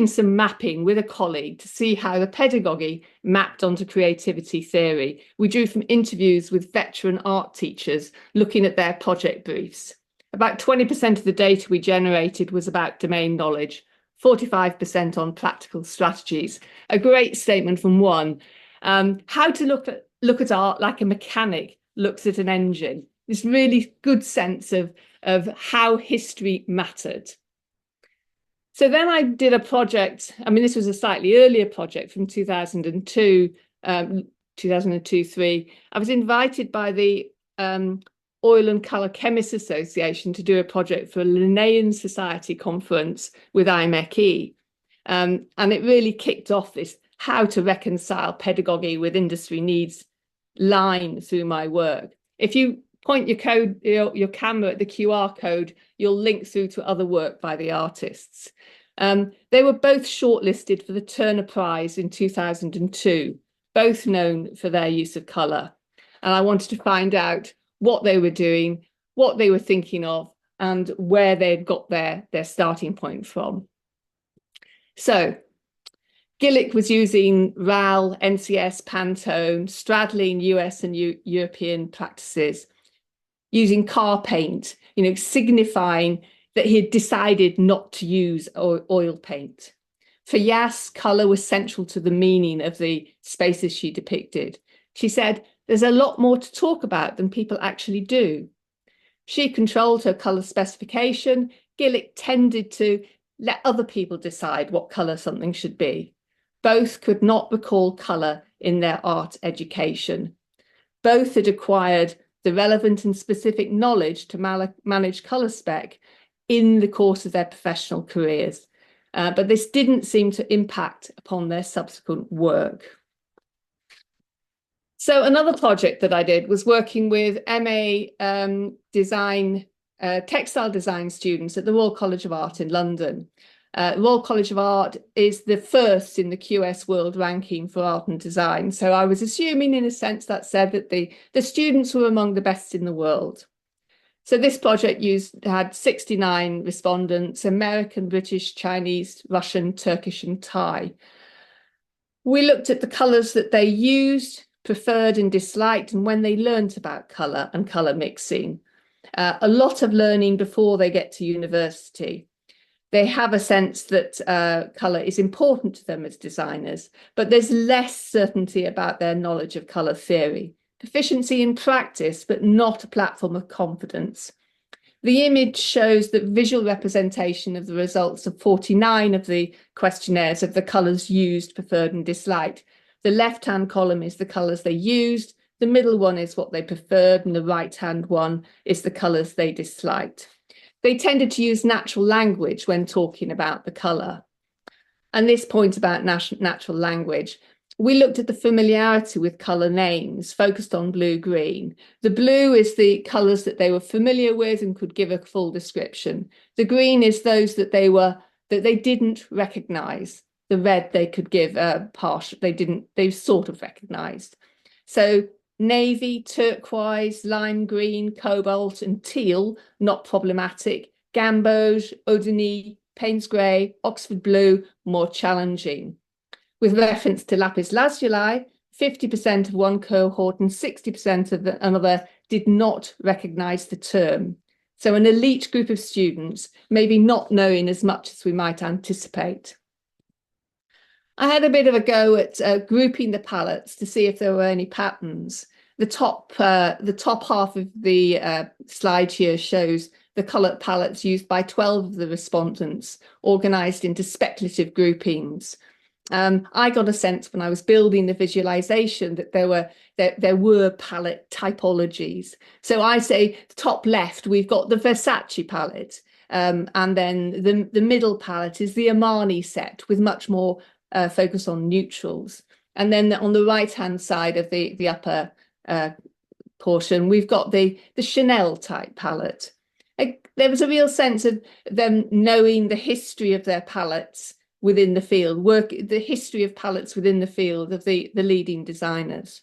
some mapping with a colleague to see how the pedagogy mapped onto creativity theory. We drew from interviews with veteran art teachers looking at their project briefs. About 20% of the data we generated was about domain knowledge, 45% on practical strategies. A great statement from one. How to look at art like a mechanic looks at an engine. This really good sense of how history mattered. So then I did a project. I mean, this was a slightly earlier project from 2002, 2002-03. I was invited by the Oil and Colour Chemists Association to do a project for a Linnean Society conference with IMechE. And it really kicked off this how to reconcile pedagogy with industry needs line through my work. If you point your camera at the QR code, you'll link through to other work by the artists. They were both shortlisted for the Turner Prize in 2002, both known for their use of colour. And I wanted to find out what they were doing, what they were thinking of, and where they'd got their starting point from. So Gillick was using RAL, NCS, Pantone, straddling US and European practices, using car paint, signifying that he had decided not to use oil paint. For Yass, colour was central to the meaning of the spaces she depicted. She said, there's a lot more to talk about than people actually do. She controlled her colour specification. Gillick tended to let other people decide what colour something should be. Both could not recall colour in their art education. Both had acquired the relevant and specific knowledge to manage colour spec in the course of their professional careers. But this didn't seem to impact upon their subsequent work. So another project that I did was working with MA textile design students at the Royal College of Art in London. Royal College of Art is the first in the QS World Ranking for art and design. So I was assuming, in a sense, that said that the students were among the best in the world. So this project had 69 respondents, American, British, Chinese, Russian, Turkish, and Thai. We looked at the colours that they used, preferred and disliked, and when they learnt about colour and colour mixing. A lot of learning before they get to university. They have a sense that colour is important to them as designers, but there's less certainty about their knowledge of colour theory. Proficiency in practice, but not a platform of confidence. The image shows the visual representation of the results of 49 of the questionnaires of the colours used, preferred and disliked. The left-hand column is the colours they used, the middle one is what they preferred, and the right-hand one is the colours they disliked. They tended to use natural language when talking about the colour. And this point about natural language, we looked at the familiarity with colour names, focused on blue-green. The blue is the colours that they were familiar with and could give a full description. The green is those that they didn't recognise. The red they could give partial, they sort of recognised. So navy, turquoise, lime green, cobalt and teal, not problematic. gamboge, Odini, Payne's grey, Oxford blue more challenging. With reference to lapis lazuli, 50% of one cohort and 60% of another did not recognise the term. So an elite group of students, maybe not knowing as much as we might anticipate. I had a bit of a go at grouping the palettes to see if there were any patterns. The top half of the slide here shows the coloured palettes used by 12 of the respondents, organised into speculative groupings. I got a sense when I was building the visualization that there were palette typologies. So I say the top left, we've got the Versace palette, and then the middle palette is the Armani set with much more focus on neutrals. And then on the right-hand side of the upper portion, we've got the Chanel type palette. There was a real sense of them knowing the history of their palettes within the field, the history of palettes within the field of the leading designers.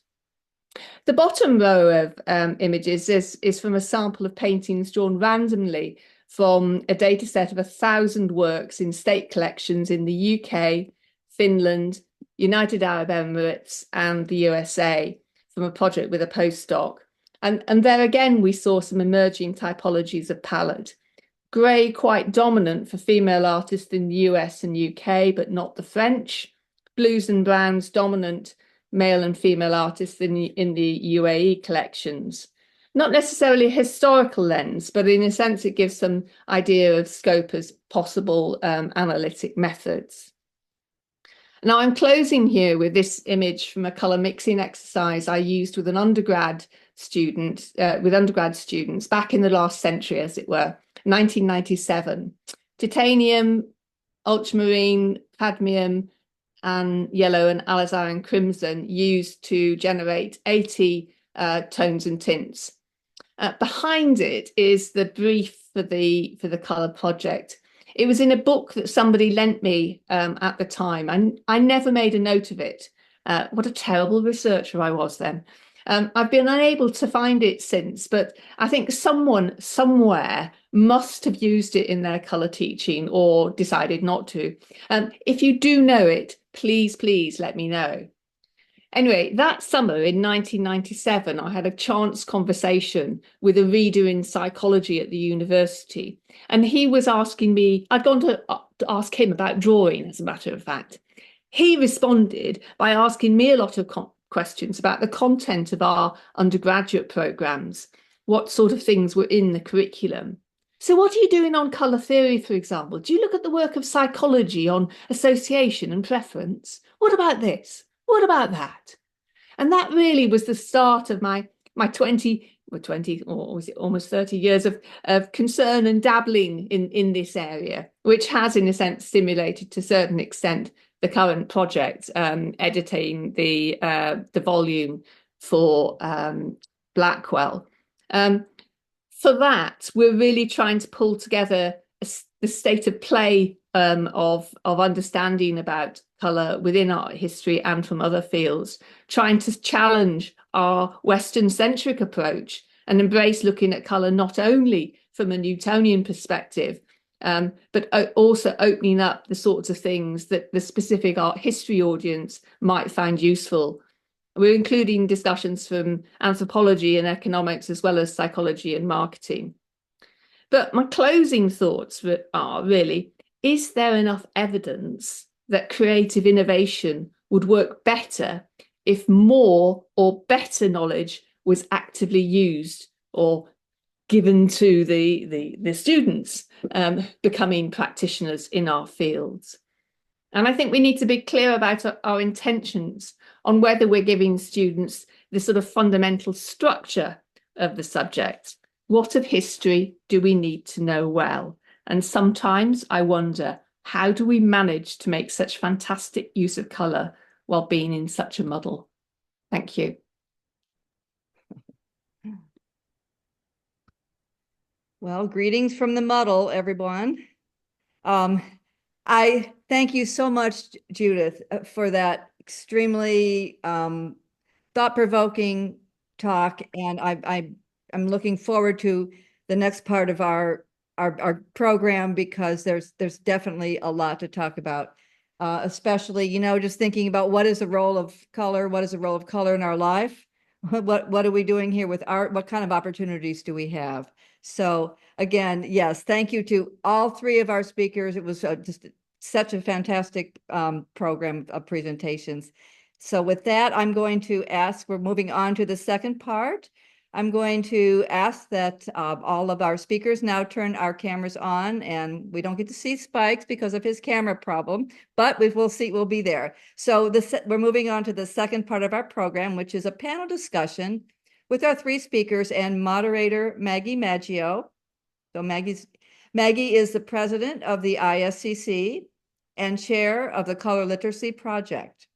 The bottom row of images is from a sample of paintings drawn randomly from a data set of 1,000 works in state collections in the UK, Finland, United Arab Emirates, and the USA from a project with a postdoc. And there again, we saw some emerging typologies of palette. Grey quite dominant for female artists in the US and UK, but not the French. Blues and browns dominant male and female artists in the UAE collections. Not necessarily a historical lens, but in a sense it gives some idea of scope as possible analytic methods. Now I'm closing here with this image from a colour mixing exercise I used with an undergrad student, with undergrad students back in the last century, as it were, 1997. Titanium, ultramarine, cadmium, and yellow and alizarin crimson used to generate 80 tones and tints. Behind it is the brief for the colour project. It was in a book that somebody lent me at the time, and I never made a note of it. What a terrible researcher I was then. I've been unable to find it since, but I think someone somewhere must have used it in their colour teaching or decided not to. If you do know it, please let me know. Anyway, that summer in 1997, I had a chance conversation with a reader in psychology at the university, and he was asking me, I'd gone to ask him about drawing, as a matter of fact. He responded by asking me a lot of questions about the content of our undergraduate programmes, what sort of things were in the curriculum. So what are you doing on colour theory, for example? Do you look at the work of psychology on association and preference? What about this? What about that? And that really was the start of my 20 or was it almost 30 years of concern and dabbling in this area, which has in a sense stimulated to a certain extent the current project, editing the volume for Blackwell. For that, we're really trying to pull together the state of play of understanding about colour within art history and from other fields, trying to challenge our Western-centric approach and embrace looking at colour not only from a Newtonian perspective, but also opening up the sorts of things that the specific art history audience might find useful. We're including discussions from anthropology and economics, as well as psychology and marketing. But my closing thoughts are really, is there enough evidence that creative innovation would work better if more or better knowledge was actively used or given to the students becoming practitioners in our fields? And I think we need to be clear about our intentions on whether we're giving students the sort of fundamental structure of the subject. What of history do we need to know well? And sometimes I wonder, how do we manage to make such fantastic use of colour while being in such a muddle? Thank you. Well, greetings from the muddle, everyone. I thank you so much, Judith, for that extremely thought-provoking talk, and I'm looking forward to the next part of our our program, because there's definitely a lot to talk about. Especially, just thinking about what is the role of color? What is the role of color in our life? What are we doing here with art? What kind of opportunities do we have? So again, yes, thank you to all three of our speakers. It was just such a fantastic program of presentations. So with that, I'm going to ask, we're moving on to the second part. I'm going to ask that all of our speakers now turn our cameras on, and we don't get to see Spikes because of his camera problem, but we'll be there. So we're moving on to the second part of our program, which is a panel discussion with our three speakers and moderator Maggie Maggio. So Maggie is the president of the ISCC and chair of the Color Literacy Project.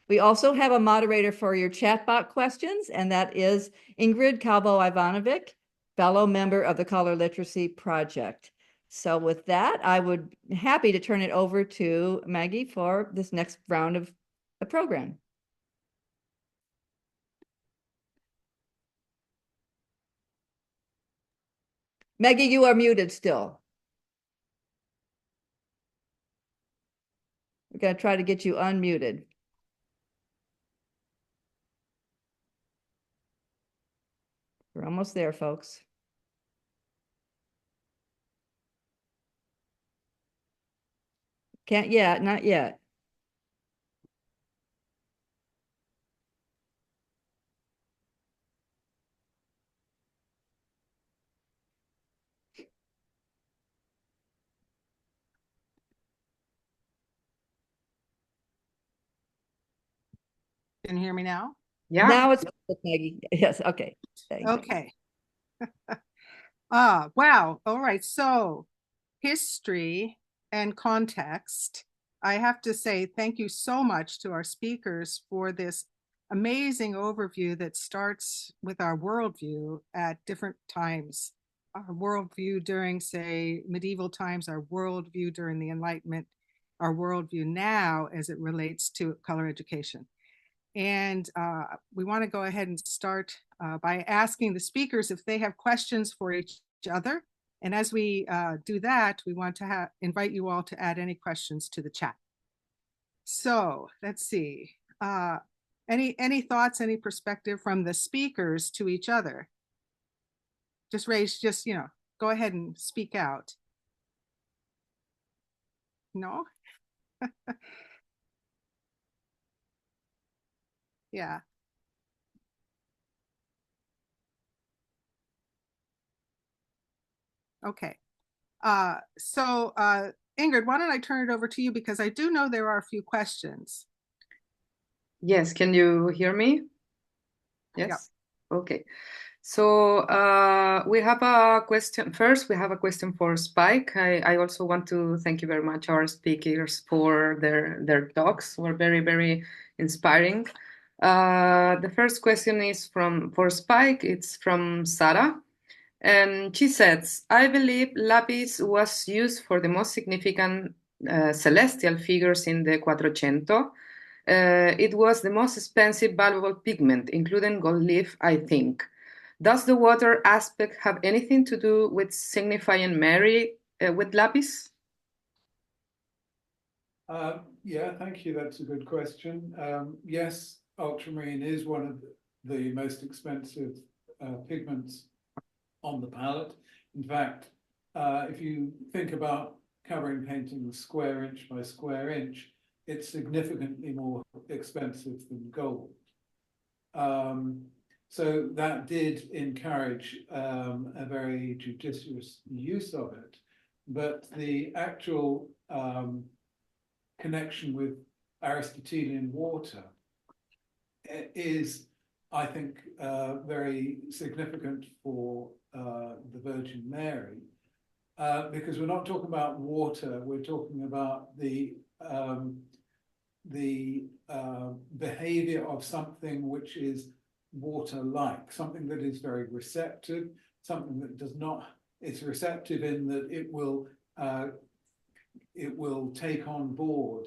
We also have a moderator for your chatbot questions, and that is Ingrid Calvo-Ivanovic, fellow member of the Color Literacy Project. So with that, I would be happy to turn it over to Maggie for this next round of the program. Maggie, you are muted still. We're going to try to get you unmuted. We're almost there, folks. Can't yet, not yet. Can you hear me now? Yeah. Now it's Maggie. Yes, okay. Thank you. Okay. Wow. All right. So history and context. I have to say thank you so much to our speakers for this amazing overview that starts with our worldview at different times. Our worldview during, say, medieval times, our worldview during the Enlightenment, our worldview now as it relates to color education. And we want to go ahead and start by asking the speakers if they have questions for each other. And as we do that, we want to invite you all to add any questions to the chat. So let's see. Any thoughts, any perspective from the speakers to each other? Just go ahead and speak out. No? Yeah. Okay. So Ingrid, why don't I turn it over to you, because I do know there are a few questions. Yes, can you hear me? Yes. Yeah. Okay. So we have a question. First, we have a question for Spike. I also want to thank you very much, our speakers, for their talks. Were very, very inspiring. The first question is for Spike. It's from Sarah. And she says, I believe lapis was used for the most significant celestial figures in the Quattrocento. It was the most expensive valuable pigment, including gold leaf, I think. Does the water aspect have anything to do with signifying Mary with lapis? Yeah, thank you. That's a good question. Yes, ultramarine is one of the most expensive pigments on the palette. In fact, if you think about covering painting with square inch by square inch, it's significantly more expensive than gold. So that did encourage a very judicious use of it, but the actual connection with Aristotelian water is, I think, very significant for the Virgin Mary, because we're not talking about water, we're talking about the behavior of something which is water-like, something that is very receptive, something that does not, it's receptive in that it will take on board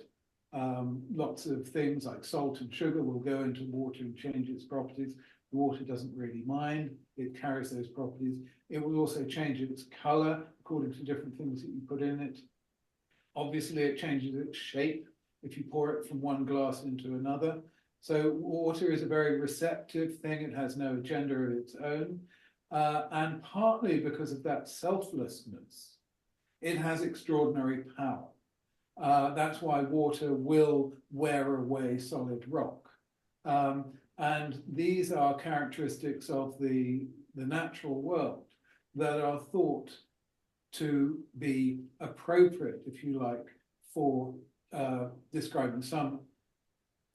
lots of things like salt and sugar will go into water and change its properties. Water doesn't really mind. It carries those properties. It will also change its color according to different things that you put in it. Obviously, it changes its shape if you pour it from one glass into another. So water is a very receptive thing. It has no agenda of its own. And partly because of that selflessness, it has extraordinary power. That's why water will wear away solid rock. And these are characteristics of the natural world that are thought to be appropriate, if you like, for describing some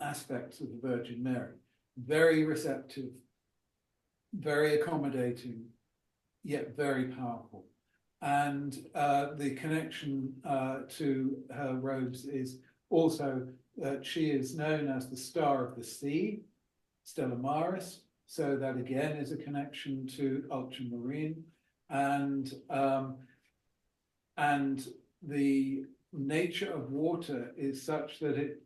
aspects of the Virgin Mary. Very receptive, very accommodating, yet very powerful. And the connection to her robes is also that she is known as the Star of the Sea, Stella Maris. So that again is a connection to ultramarine. And the nature of water is such that it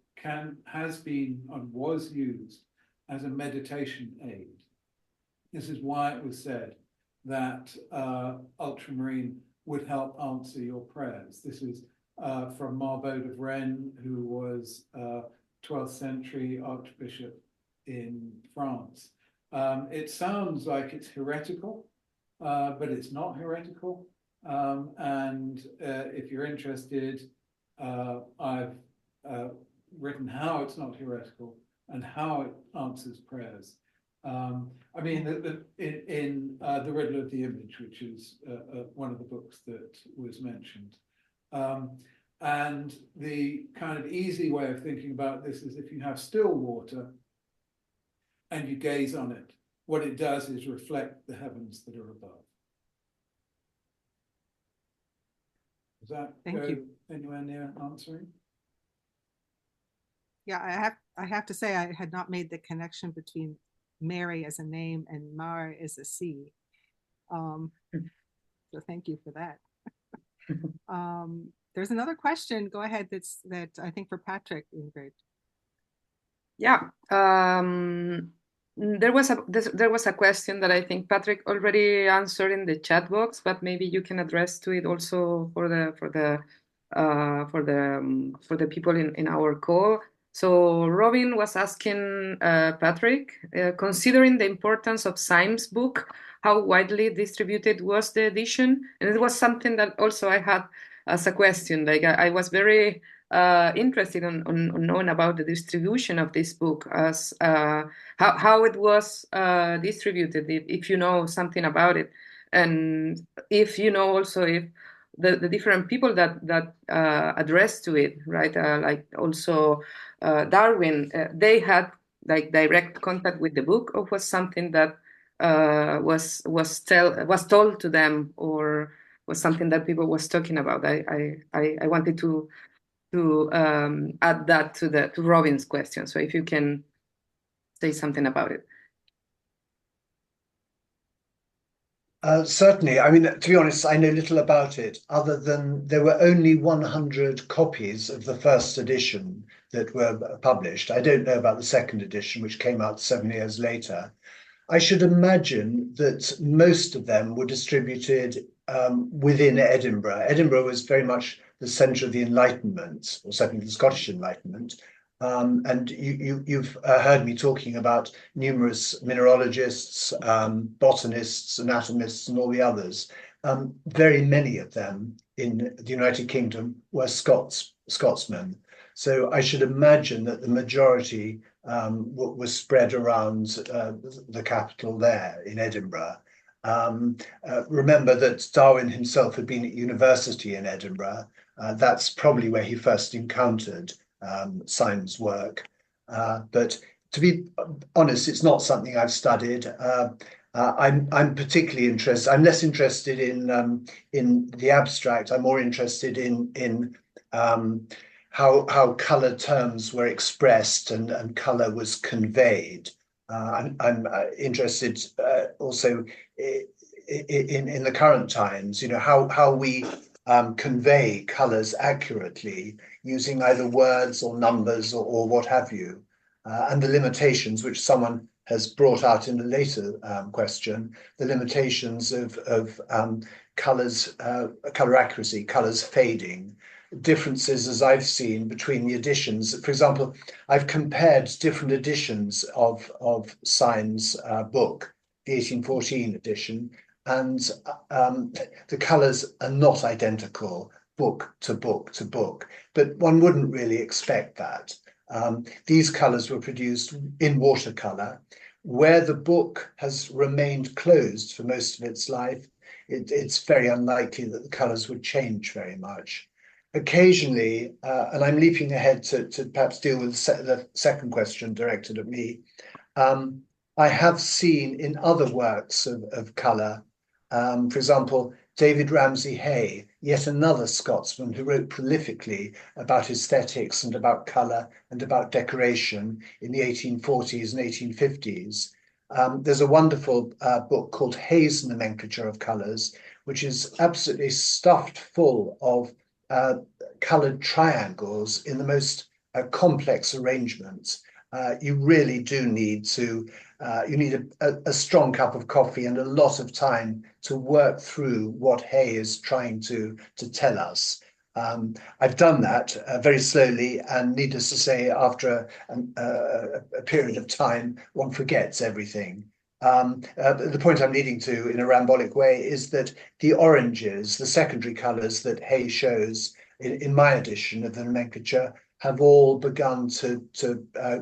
has been and was used as a meditation aid. This is why it was said that ultramarine would help answer your prayers. This is from Marbode of Rennes, who was 12th century Archbishop in France. It sounds like it's heretical, but it's not heretical. And if you're interested, I've written how it's not heretical and how it answers prayers. I mean, in The Riddle of the Image, which is one of the books that was mentioned. And the kind of easy way of thinking about this is if you have still water and you gaze on it, what it does is reflect the heavens that are above. Does that go anywhere near answering? Yeah, I have to say I had not made the connection between Mary as a name and Mar as a sea. So thank you for that. There's another question. Go ahead. That I think for Patrick, Ingrid. Yeah. There was a question that I think Patrick already answered in the chat box, but maybe you can address to it also for the people in our call. So Robin was asking Patrick, considering the importance of Syme's book, how widely distributed was the edition? And it was something that also I had as a question. Like I was very interested on knowing about the distribution of this book, as how it was distributed, if you know something about it, and if you know also if the different people that addressed to it, right? Like also Darwin, they had like direct contact with the book, or was something that was told to them, or was something that people was talking about. I wanted to add that to Robin's question. So if you can say something about it. Certainly. I mean, to be honest, I know little about it, other than there were only 100 copies of the first edition that were published. I don't know about the second edition, which came out 7 years later. I should imagine that most of them were distributed within Edinburgh. Edinburgh was very much the centre of the Enlightenment, or certainly the Scottish Enlightenment. And you've heard me talking about numerous mineralogists, botanists, anatomists, and all the others. Very many of them in the United Kingdom were Scotsmen. So I should imagine that the majority was spread around the capital there in Edinburgh. Remember that Darwin himself had been at university in Edinburgh. That's probably where he first encountered Syme's work. But to be honest, it's not something I've studied. I'm particularly interested. I'm less interested in the abstract. I'm more interested in how colour terms were expressed and colour was conveyed. I'm interested also in the current times. You know, how we convey colours accurately using either words or numbers or what have you, and the limitations which someone has brought out in a later question the limitations of colours, colour accuracy, colours fading, differences as I've seen between the editions. For example, I've compared different editions of Sign's book, the 1814 edition, and the colours are not identical book to book to book, but one wouldn't really expect that. These colours were produced in watercolour. Where the book has remained closed for most of its life, it's very unlikely that the colours would change very much. Occasionally, and I'm leaping ahead to perhaps deal with the second question directed at me, I have seen in other works of colour, for example, David Ramsay Hay, yet another Scotsman who wrote prolifically about aesthetics and about colour and about decoration in the 1840s and 1850s. There's a wonderful book called Hay's Nomenclature of Colours, which is absolutely stuffed full of coloured triangles in the most complex arrangements. You really do need to, you need a strong cup of coffee and a lot of time to work through what Hay is trying to tell us. I've done that very slowly, and needless to say, after a period of time, one forgets everything. The point I'm leading to in a rambolic way is that the oranges, the secondary colours that Hay shows in my edition of the nomenclature, have all begun to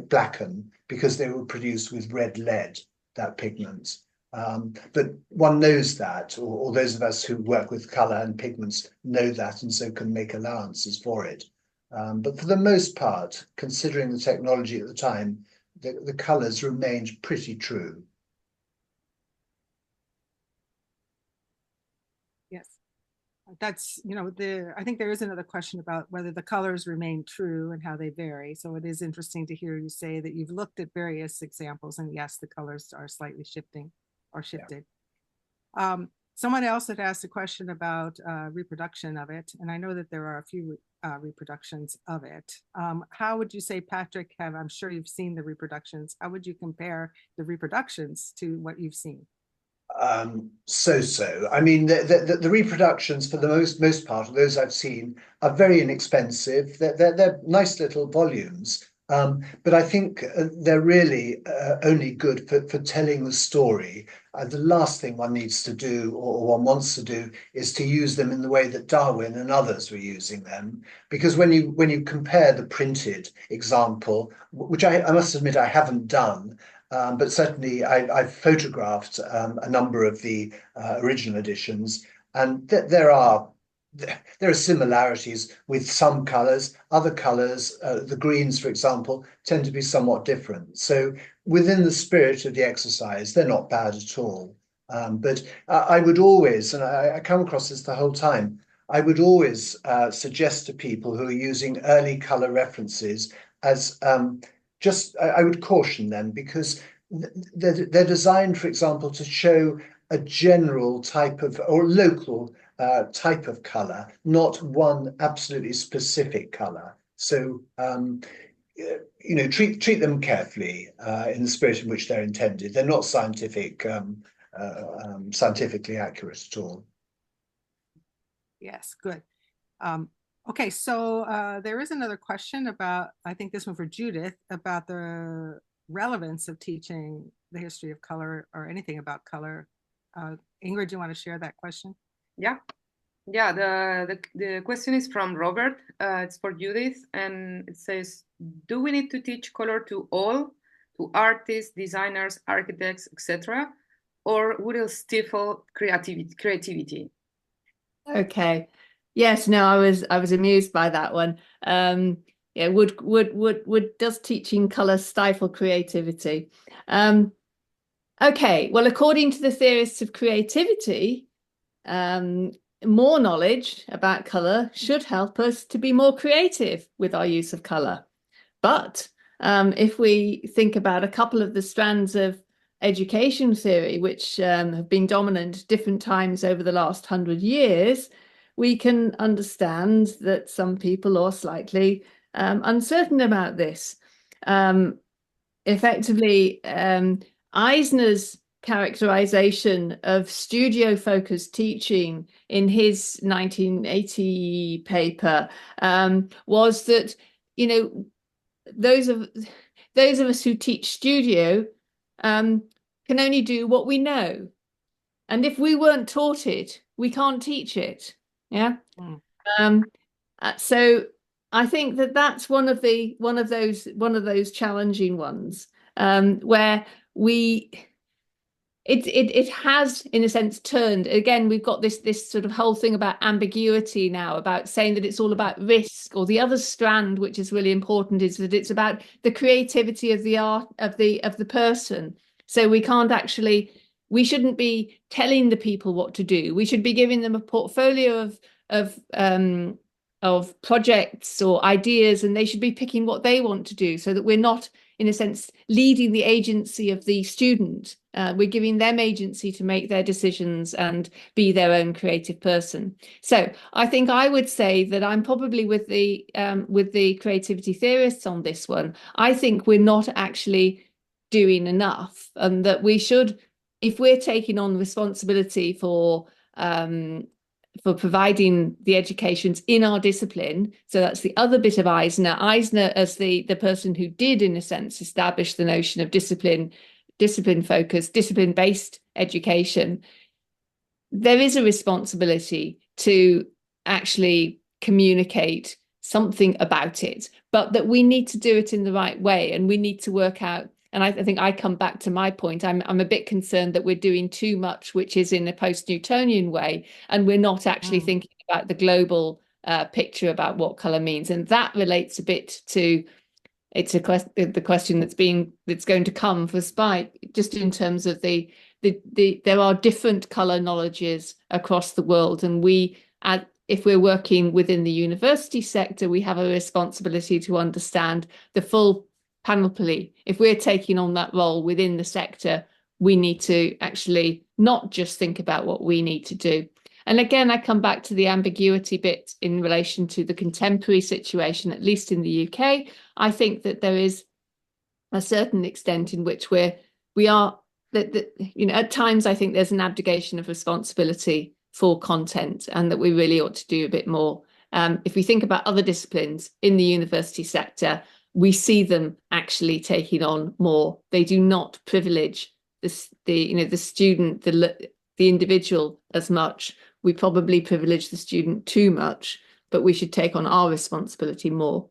blacken because they were produced with red lead, that pigment. But one knows that, or those of us who work with colour and pigments know that, and so can make allowances for it. But for the most part, considering the technology at the time, the colours remained pretty true. Yes. That's, I think there is another question about whether the colors remain true and how they vary. So it is interesting to hear you say that you've looked at various examples, and yes, the colors are slightly shifting or shifted. Yeah. Someone else had asked a question about reproduction of it, and I know that there are a few reproductions of it. How would you say, Patrick, I'm sure you've seen the reproductions, how would you compare the reproductions to what you've seen? So. I mean, the reproductions, for the most part of those I've seen, are very inexpensive. They're nice little volumes, but I think they're really only good for telling the story. The last thing one needs to do, or one wants to do, is to use them in the way that Darwin and others were using them. Because when you compare the printed example, which I must admit I haven't done, but certainly I've photographed a number of the original editions, and there are similarities with some colours. Other colours, the greens, for example, tend to be somewhat different. So within the spirit of the exercise, they're not bad at all. But I would always, and I come across this the whole time, I would always suggest to people who are using early colour references as I would caution them, because they're designed, for example, to show a general type of, or local type of colour, not one absolutely specific colour. So, treat them carefully in the spirit in which they're intended. They're not scientifically accurate at all. Yes, good. Okay, so there is another question about, I think this one for Judith, about the relevance of teaching the history of color or anything about color. Ingrid, do you want to share that question? Yeah, the question is from Robert. It's for Judith, and it says, do we need to teach color to all, to artists, designers, architects, etc., or would it stifle creativity? Okay. Yes, no, I was amused by that one. Yeah, does teaching color stifle creativity? Okay, well, according to the theorists of creativity, more knowledge about color should help us to be more creative with our use of color. But if we think about a couple of the strands of education theory, which have been dominant at different times over the last 100 years, we can understand that some people are slightly uncertain about this. Effectively, Eisner's characterization of studio-focused teaching in his 1980 paper was that, you know, those of us who teach studio can only do what we know. And if we weren't taught it, we can't teach it. Yeah. So I think that that's one of those challenging ones where it has, in a sense, turned. Again, we've got this sort of whole thing about ambiguity now, about saying that it's all about risk, or the other strand, which is really important, is that it's about the creativity of the art of the person. So we shouldn't be telling the people what to do. We should be giving them a portfolio of projects or ideas, and they should be picking what they want to do, so that we're not, in a sense, leading the agency of the student. We're giving them agency to make their decisions and be their own creative person. So I think I would say that I'm probably with the creativity theorists on this one. I think we're not actually doing enough, and that we should, if we're taking on responsibility for providing the educations in our discipline. So that's the other bit of Eisner. Eisner as the person who did, in a sense, establish the notion of discipline-focused, discipline-based education. There is a responsibility to actually communicate something about it, but that we need to do it in the right way, and we need to work out. And I think I come back to my point. I'm a bit concerned that we're doing too much, which is in a post-Newtonian way, and we're not actually thinking about the global picture about what colour means. And that relates a bit to the question that's going to come for Spike, just in terms of there are different colour knowledges across the world, and if we're working within the university sector, we have a responsibility to understand the full panoply. If we're taking on that role within the sector, we need to actually not just think about what we need to do. And again, I come back to the ambiguity bit in relation to the contemporary situation, at least in the UK. I think that there is a certain extent in which we are at times I think there's an abdication of responsibility for content, and that we really ought to do a bit more. If we think about other disciplines in the university sector, we see them actually taking on more. They do not privilege the student, the individual as much. We probably privilege the student too much, but we should take on our responsibility more.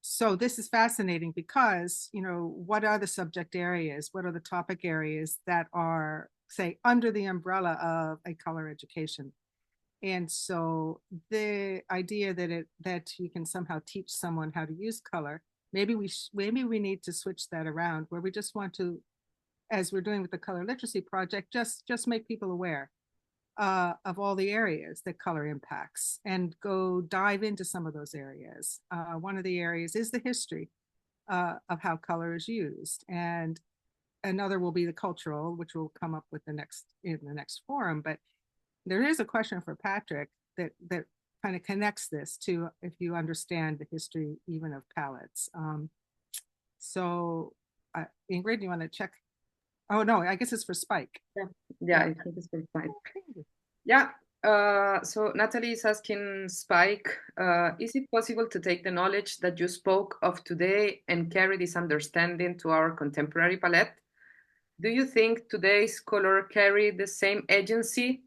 So this is fascinating because, what are the subject areas? What are the topic areas that are, say, under the umbrella of a color education? And so the idea that you can somehow teach someone how to use color, maybe we need to switch that around, where we just want to, as we're doing with the Color Literacy Project, just make people aware of all the areas that color impacts, and go dive into some of those areas. One of the areas is the history of how color is used, and another will be the cultural, which will come up with in the next forum. But there is a question for Patrick that kind of connects this to, if you understand the history even of palettes. So Ingrid, you want to check? Oh no, I guess it's for Spike. Yeah, I think it's for Spike. Yeah. So Natalie is asking Spike, is it possible to take the knowledge that you spoke of today and carry this understanding to our contemporary palette? Do you think today's color carry the same agency?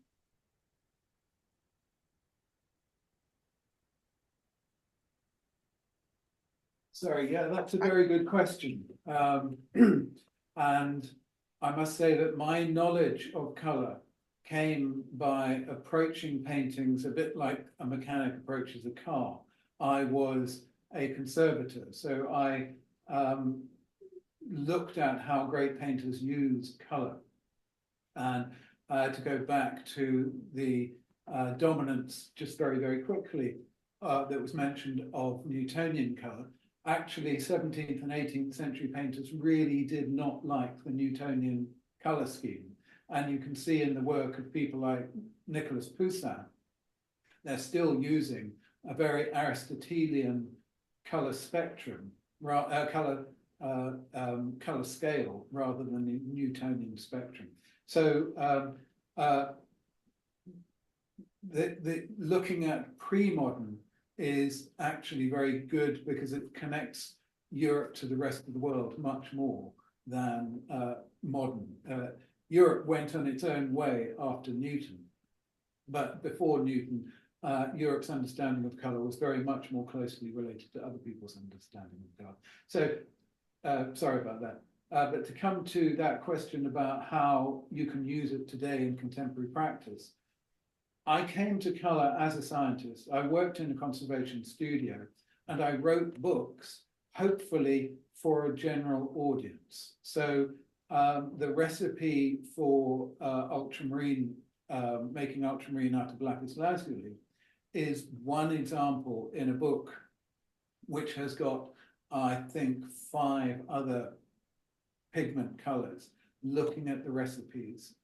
Sorry, yeah, that's a very good question. And I must say that my knowledge of colour came by approaching paintings a bit like a mechanic approaches a car. I was a conservator, so I looked at how great painters use colour. And to go back to the dominance, just very, very quickly, that was mentioned of Newtonian colour. Actually, 17th and 18th century painters really did not like the Newtonian colour scheme. And you can see in the work of people like Nicolas Poussin, they're still using a very Aristotelian colour spectrum, colour color scale rather than the Newtonian spectrum. So looking at pre-modern is actually very good because it connects Europe to the rest of the world much more than modern. Europe went on its own way after Newton, but before Newton, Europe's understanding of color was very much more closely related to other people's understanding of color. So, sorry about that. But to come to that question about how you can use it today in contemporary practice, I came to color as a scientist. I worked in a conservation studio and I wrote books, hopefully for a general audience. So the recipe for ultramarine, making ultramarine out of lapis lazuli is one example in a book which has got, I think, 5 other pigment colors, looking at the recipes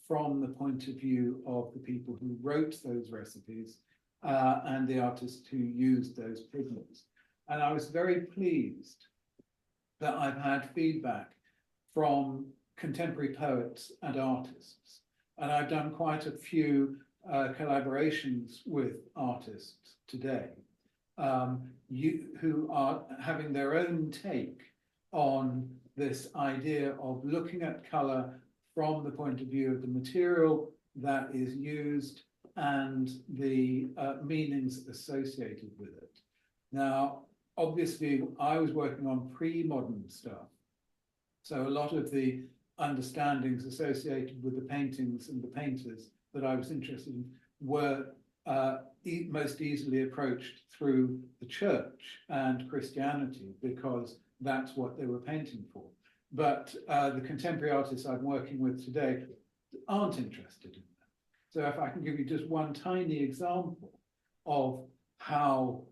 from the point of view of the people who wrote those recipes and the artists who used those pigments. And I was very pleased that I've had feedback from contemporary poets and artists. And I've done quite a few collaborations with artists today who are having their own take on this idea of looking at color from the point of view of the material that is used and the meanings associated with it. Now, obviously, I was working on pre-modern stuff. So a lot of the understandings associated with the paintings and the painters that I was interested in were most easily approached through the church and Christianity, because that's what they were painting for. But the contemporary artists I'm working with today aren't interested in that. So if I can give you just one tiny example of how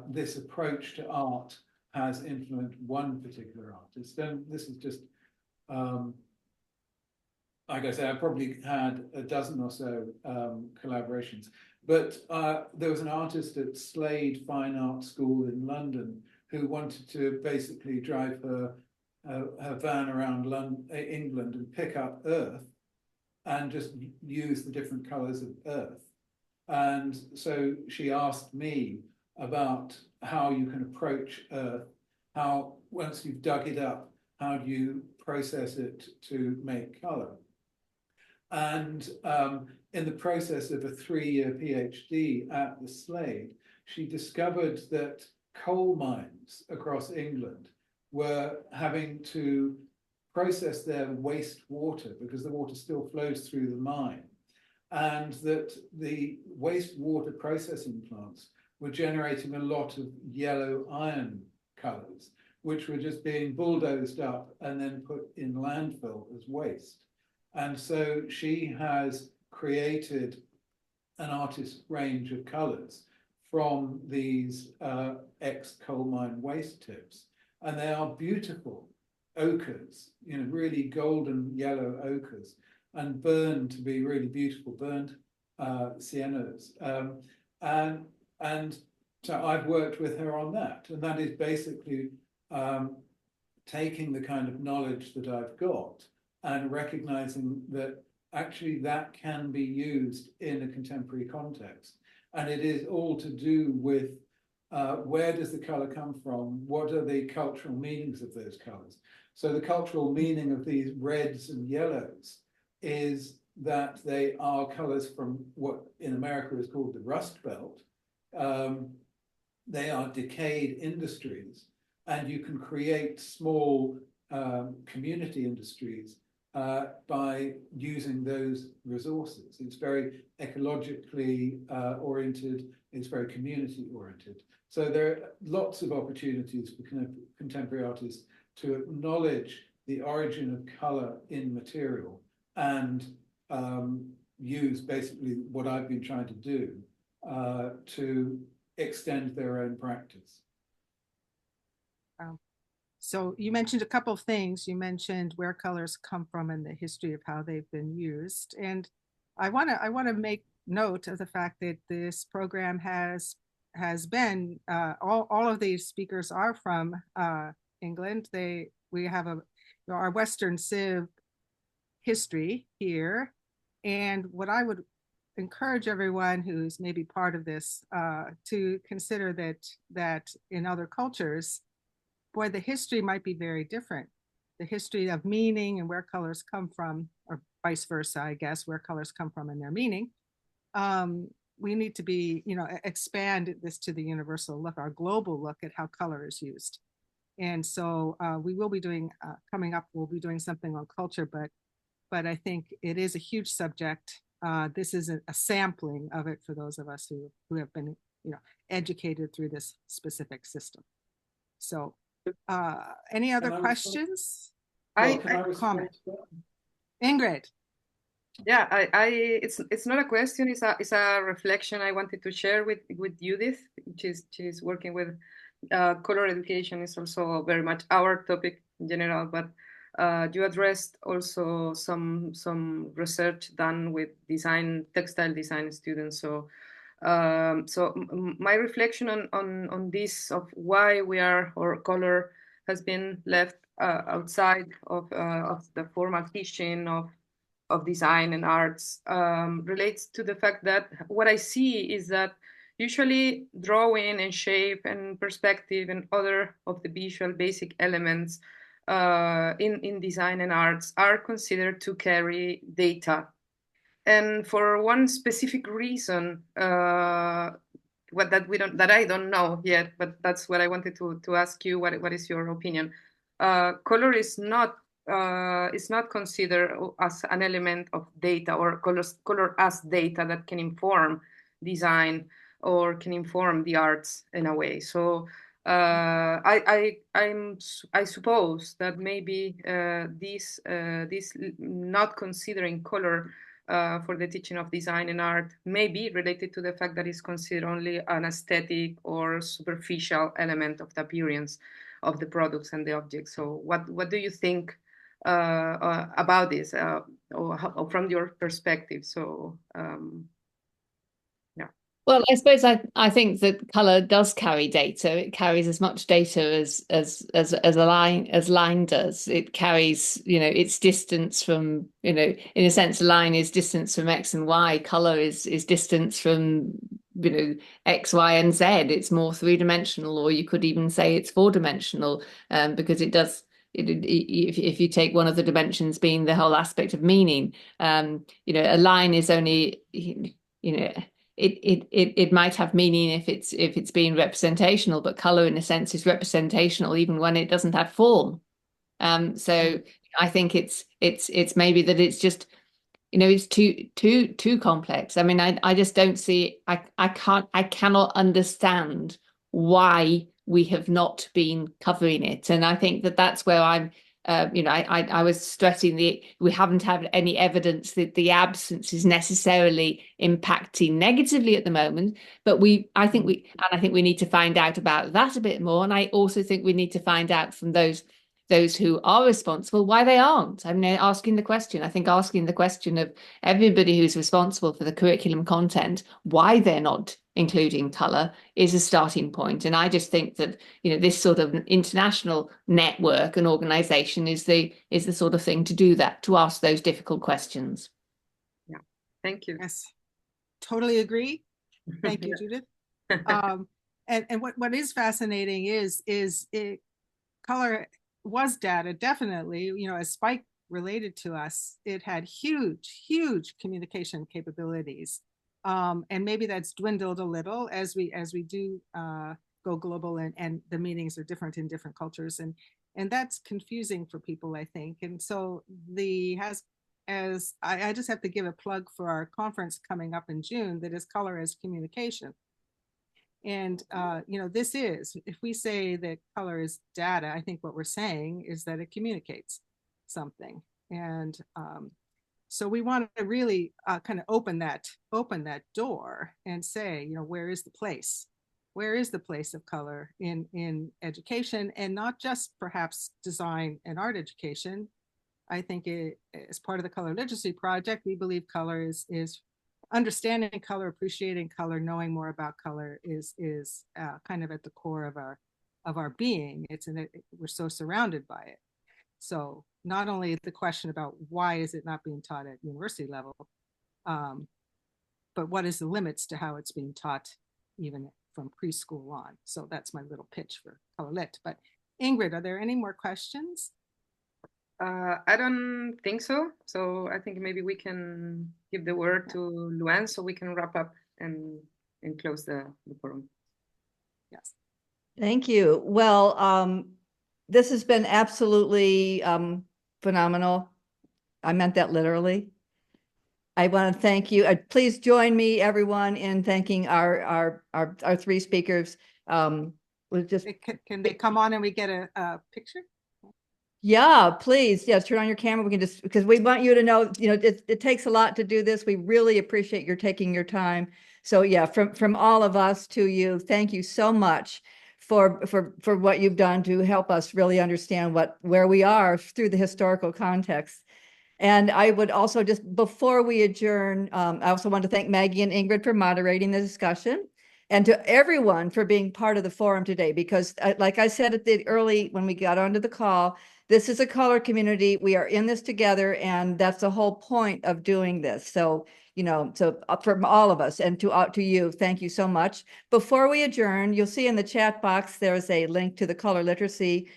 this approach to art has influenced one particular artist, then this is just, like I say, I probably had a dozen or so collaborations. But there was an artist at Slade Fine Art School in London who wanted to basically drive her van around England and pick up earth and just use the different colors of earth. And so she asked me about how you can approach earth, how once you've dug it up, how do you process it to make color? And in the process of a 3-year PhD at the Slade, she discovered that coal mines across England were having to process their wastewater because the water still flows through the mine, and that the wastewater processing plants were generating a lot of yellow iron colors, which were just being bulldozed up and then put in landfill as waste. And so she has created an artist's range of colors from these ex-coal mine waste tips. And they are beautiful ochres, you know, really golden yellow ochres, and burned to be really beautiful, burned siennas. And so I've worked with her on that. And that is basically taking the kind of knowledge that I've got and recognizing that actually that can be used in a contemporary context. And it is all to do with where does the color come from? What are the cultural meanings of those colors? So the cultural meaning of these reds and yellows is that they are colors from what in America is called the Rust Belt. They are decayed industries, and you can create small community industries by using those resources. It's very ecologically oriented, it's very community oriented. So there are lots of opportunities for contemporary artists to acknowledge the origin of color in material and use basically what I've been trying to do to extend their own practice. So you mentioned a couple of things. You mentioned where colors come from and the history of how they've been used. And I want to make note of the fact that this program has been, all of these speakers are from England. We have our Western Civ history here. And what I would encourage everyone who's maybe part of this to consider that in other cultures, boy, the history might be very different. The history of meaning and where colors come from, or vice versa, I guess, where colors come from and their meaning. We need to be, expand this to the universal look, our global look at how color is used. And so we will be doing, coming up, we'll be doing something on culture, but I think it is a huge subject. This is a sampling of it for those of us who have been, educated through this specific system. So any other questions? Comment. Ingrid. Yeah, it's not a question, it's a reflection I wanted to share with Judith. She's working with color education, is also very much our topic in general, but you addressed also some research done with textile design students. So my reflection on this, of why color has been left outside of the formal teaching of design and arts, relates to the fact that what I see is that usually drawing and shape and perspective and other of the visual basic elements in design and arts are considered to carry data. And for one specific reason, that I don't know yet, but that's what I wanted to ask you. What is your opinion? Color is not considered as an element of data, or color as data that can inform design or can inform the arts in a way. So I suppose that maybe this not considering color for the teaching of design and art may be related to the fact that it's considered only an aesthetic or superficial element of the appearance of the products and the objects. So what do you think about this, or from your perspective? So yeah. Well, I suppose I think that color does carry data. It carries as much data as a line does. It carries, its distance from, in a sense, a line is distance from X and Y. Color is distance from, X, Y, and Z. It's more three-dimensional, or you could even say it's four-dimensional, because it does. If you take one of the dimensions being the whole aspect of meaning, a line is only, It might have meaning if it's being representational, but color in a sense is representational even when it doesn't have form. So I think it's maybe that it's just, it's too complex. I mean, I just don't see, I cannot understand why we have not been covering it. And I think that's where I'm, I was stressing we haven't had any evidence that the absence is necessarily impacting negatively at the moment, but I think we need to find out about that a bit more. And I also think we need to find out from those who are responsible why they aren't. I mean, asking the question of everybody who's responsible for the curriculum content, why they're not including color, is a starting point. And I just think that, this sort of international network and organization is the sort of thing to do that, to ask those difficult questions. Yeah, thank you. Yes, totally agree. Thank you, Judith. And what is fascinating is color was data, definitely, as Spike related to us, it had huge communication capabilities. And maybe that's dwindled a little as we do go global, and the meanings are different in different cultures, and that's confusing for people, I think. And so I just have to give a plug for our conference coming up in June, that is Color as Communication. And this is, if we say that color is data, I think what we're saying is that it communicates something. And so we want to really kind of open that door and say, where is the place? Where is the place of color in education, and not just perhaps design and art education? I think as part of the Color Literacy Project, we believe color is understanding color, appreciating color, knowing more about color is kind of at the core of of our being. We're so surrounded by it. So not only the question about why is it not being taught at university level, but what is the limits to how it's being taught even from preschool on. So that's my little pitch for Color Lit. But Ingrid, are there any more questions? I don't think so. So I think maybe we can give the word to Luan so we can wrap up and close the forum. Yes. Thank you. Well, this has been absolutely phenomenal. I meant that literally. I want to thank you. Please join me, everyone, in thanking our three speakers. We'll just Can they come on and we get a picture? Yeah, please. Yes, turn on your camera. We can just, because we want you to know, it takes a lot to do this. We really appreciate your taking your time. So yeah, from all of us to you, thank you so much for what you've done to help us really understand where we are through the historical context. And I would also just, before we adjourn, I also want to thank Maggie and Ingrid for moderating the discussion, and to everyone for being part of the forum today, because like I said when we got onto the call, this is a color community. We are in this together, and that's the whole point of doing this. So, from all of us, and to you, thank you so much. Before we adjourn, you'll see in the chat box, there's a link to the Color Literacy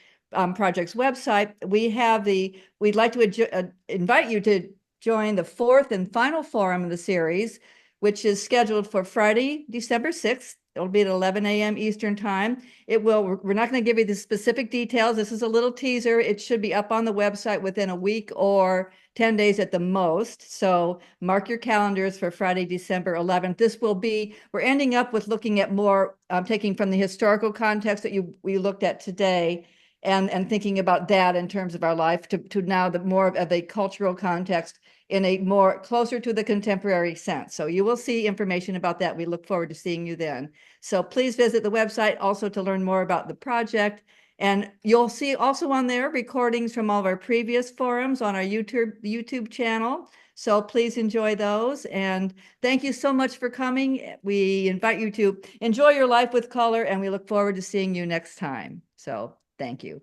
Project's website. We'd like to invite you to join the fourth and final forum of the series, which is scheduled for Friday, December 6th. It'll be at 11 a.m. Eastern time. We're not going to give you the specific details. This is a little teaser. It should be up on the website within a week or 10 days at the most. So mark your calendars for Friday, December 11th. We're ending up with looking at more, taking from the historical context that we looked at today, and thinking about that in terms of our life to now the more of a cultural context in a more closer to the contemporary sense. So you will see information about that. We look forward to seeing you then. So please visit the website also to learn more about the project. And you'll see also on there recordings from all of our previous forums on our YouTube channel. So please enjoy those. And thank you so much for coming. We invite you to enjoy your life with color, and we look forward to seeing you next time. So thank you.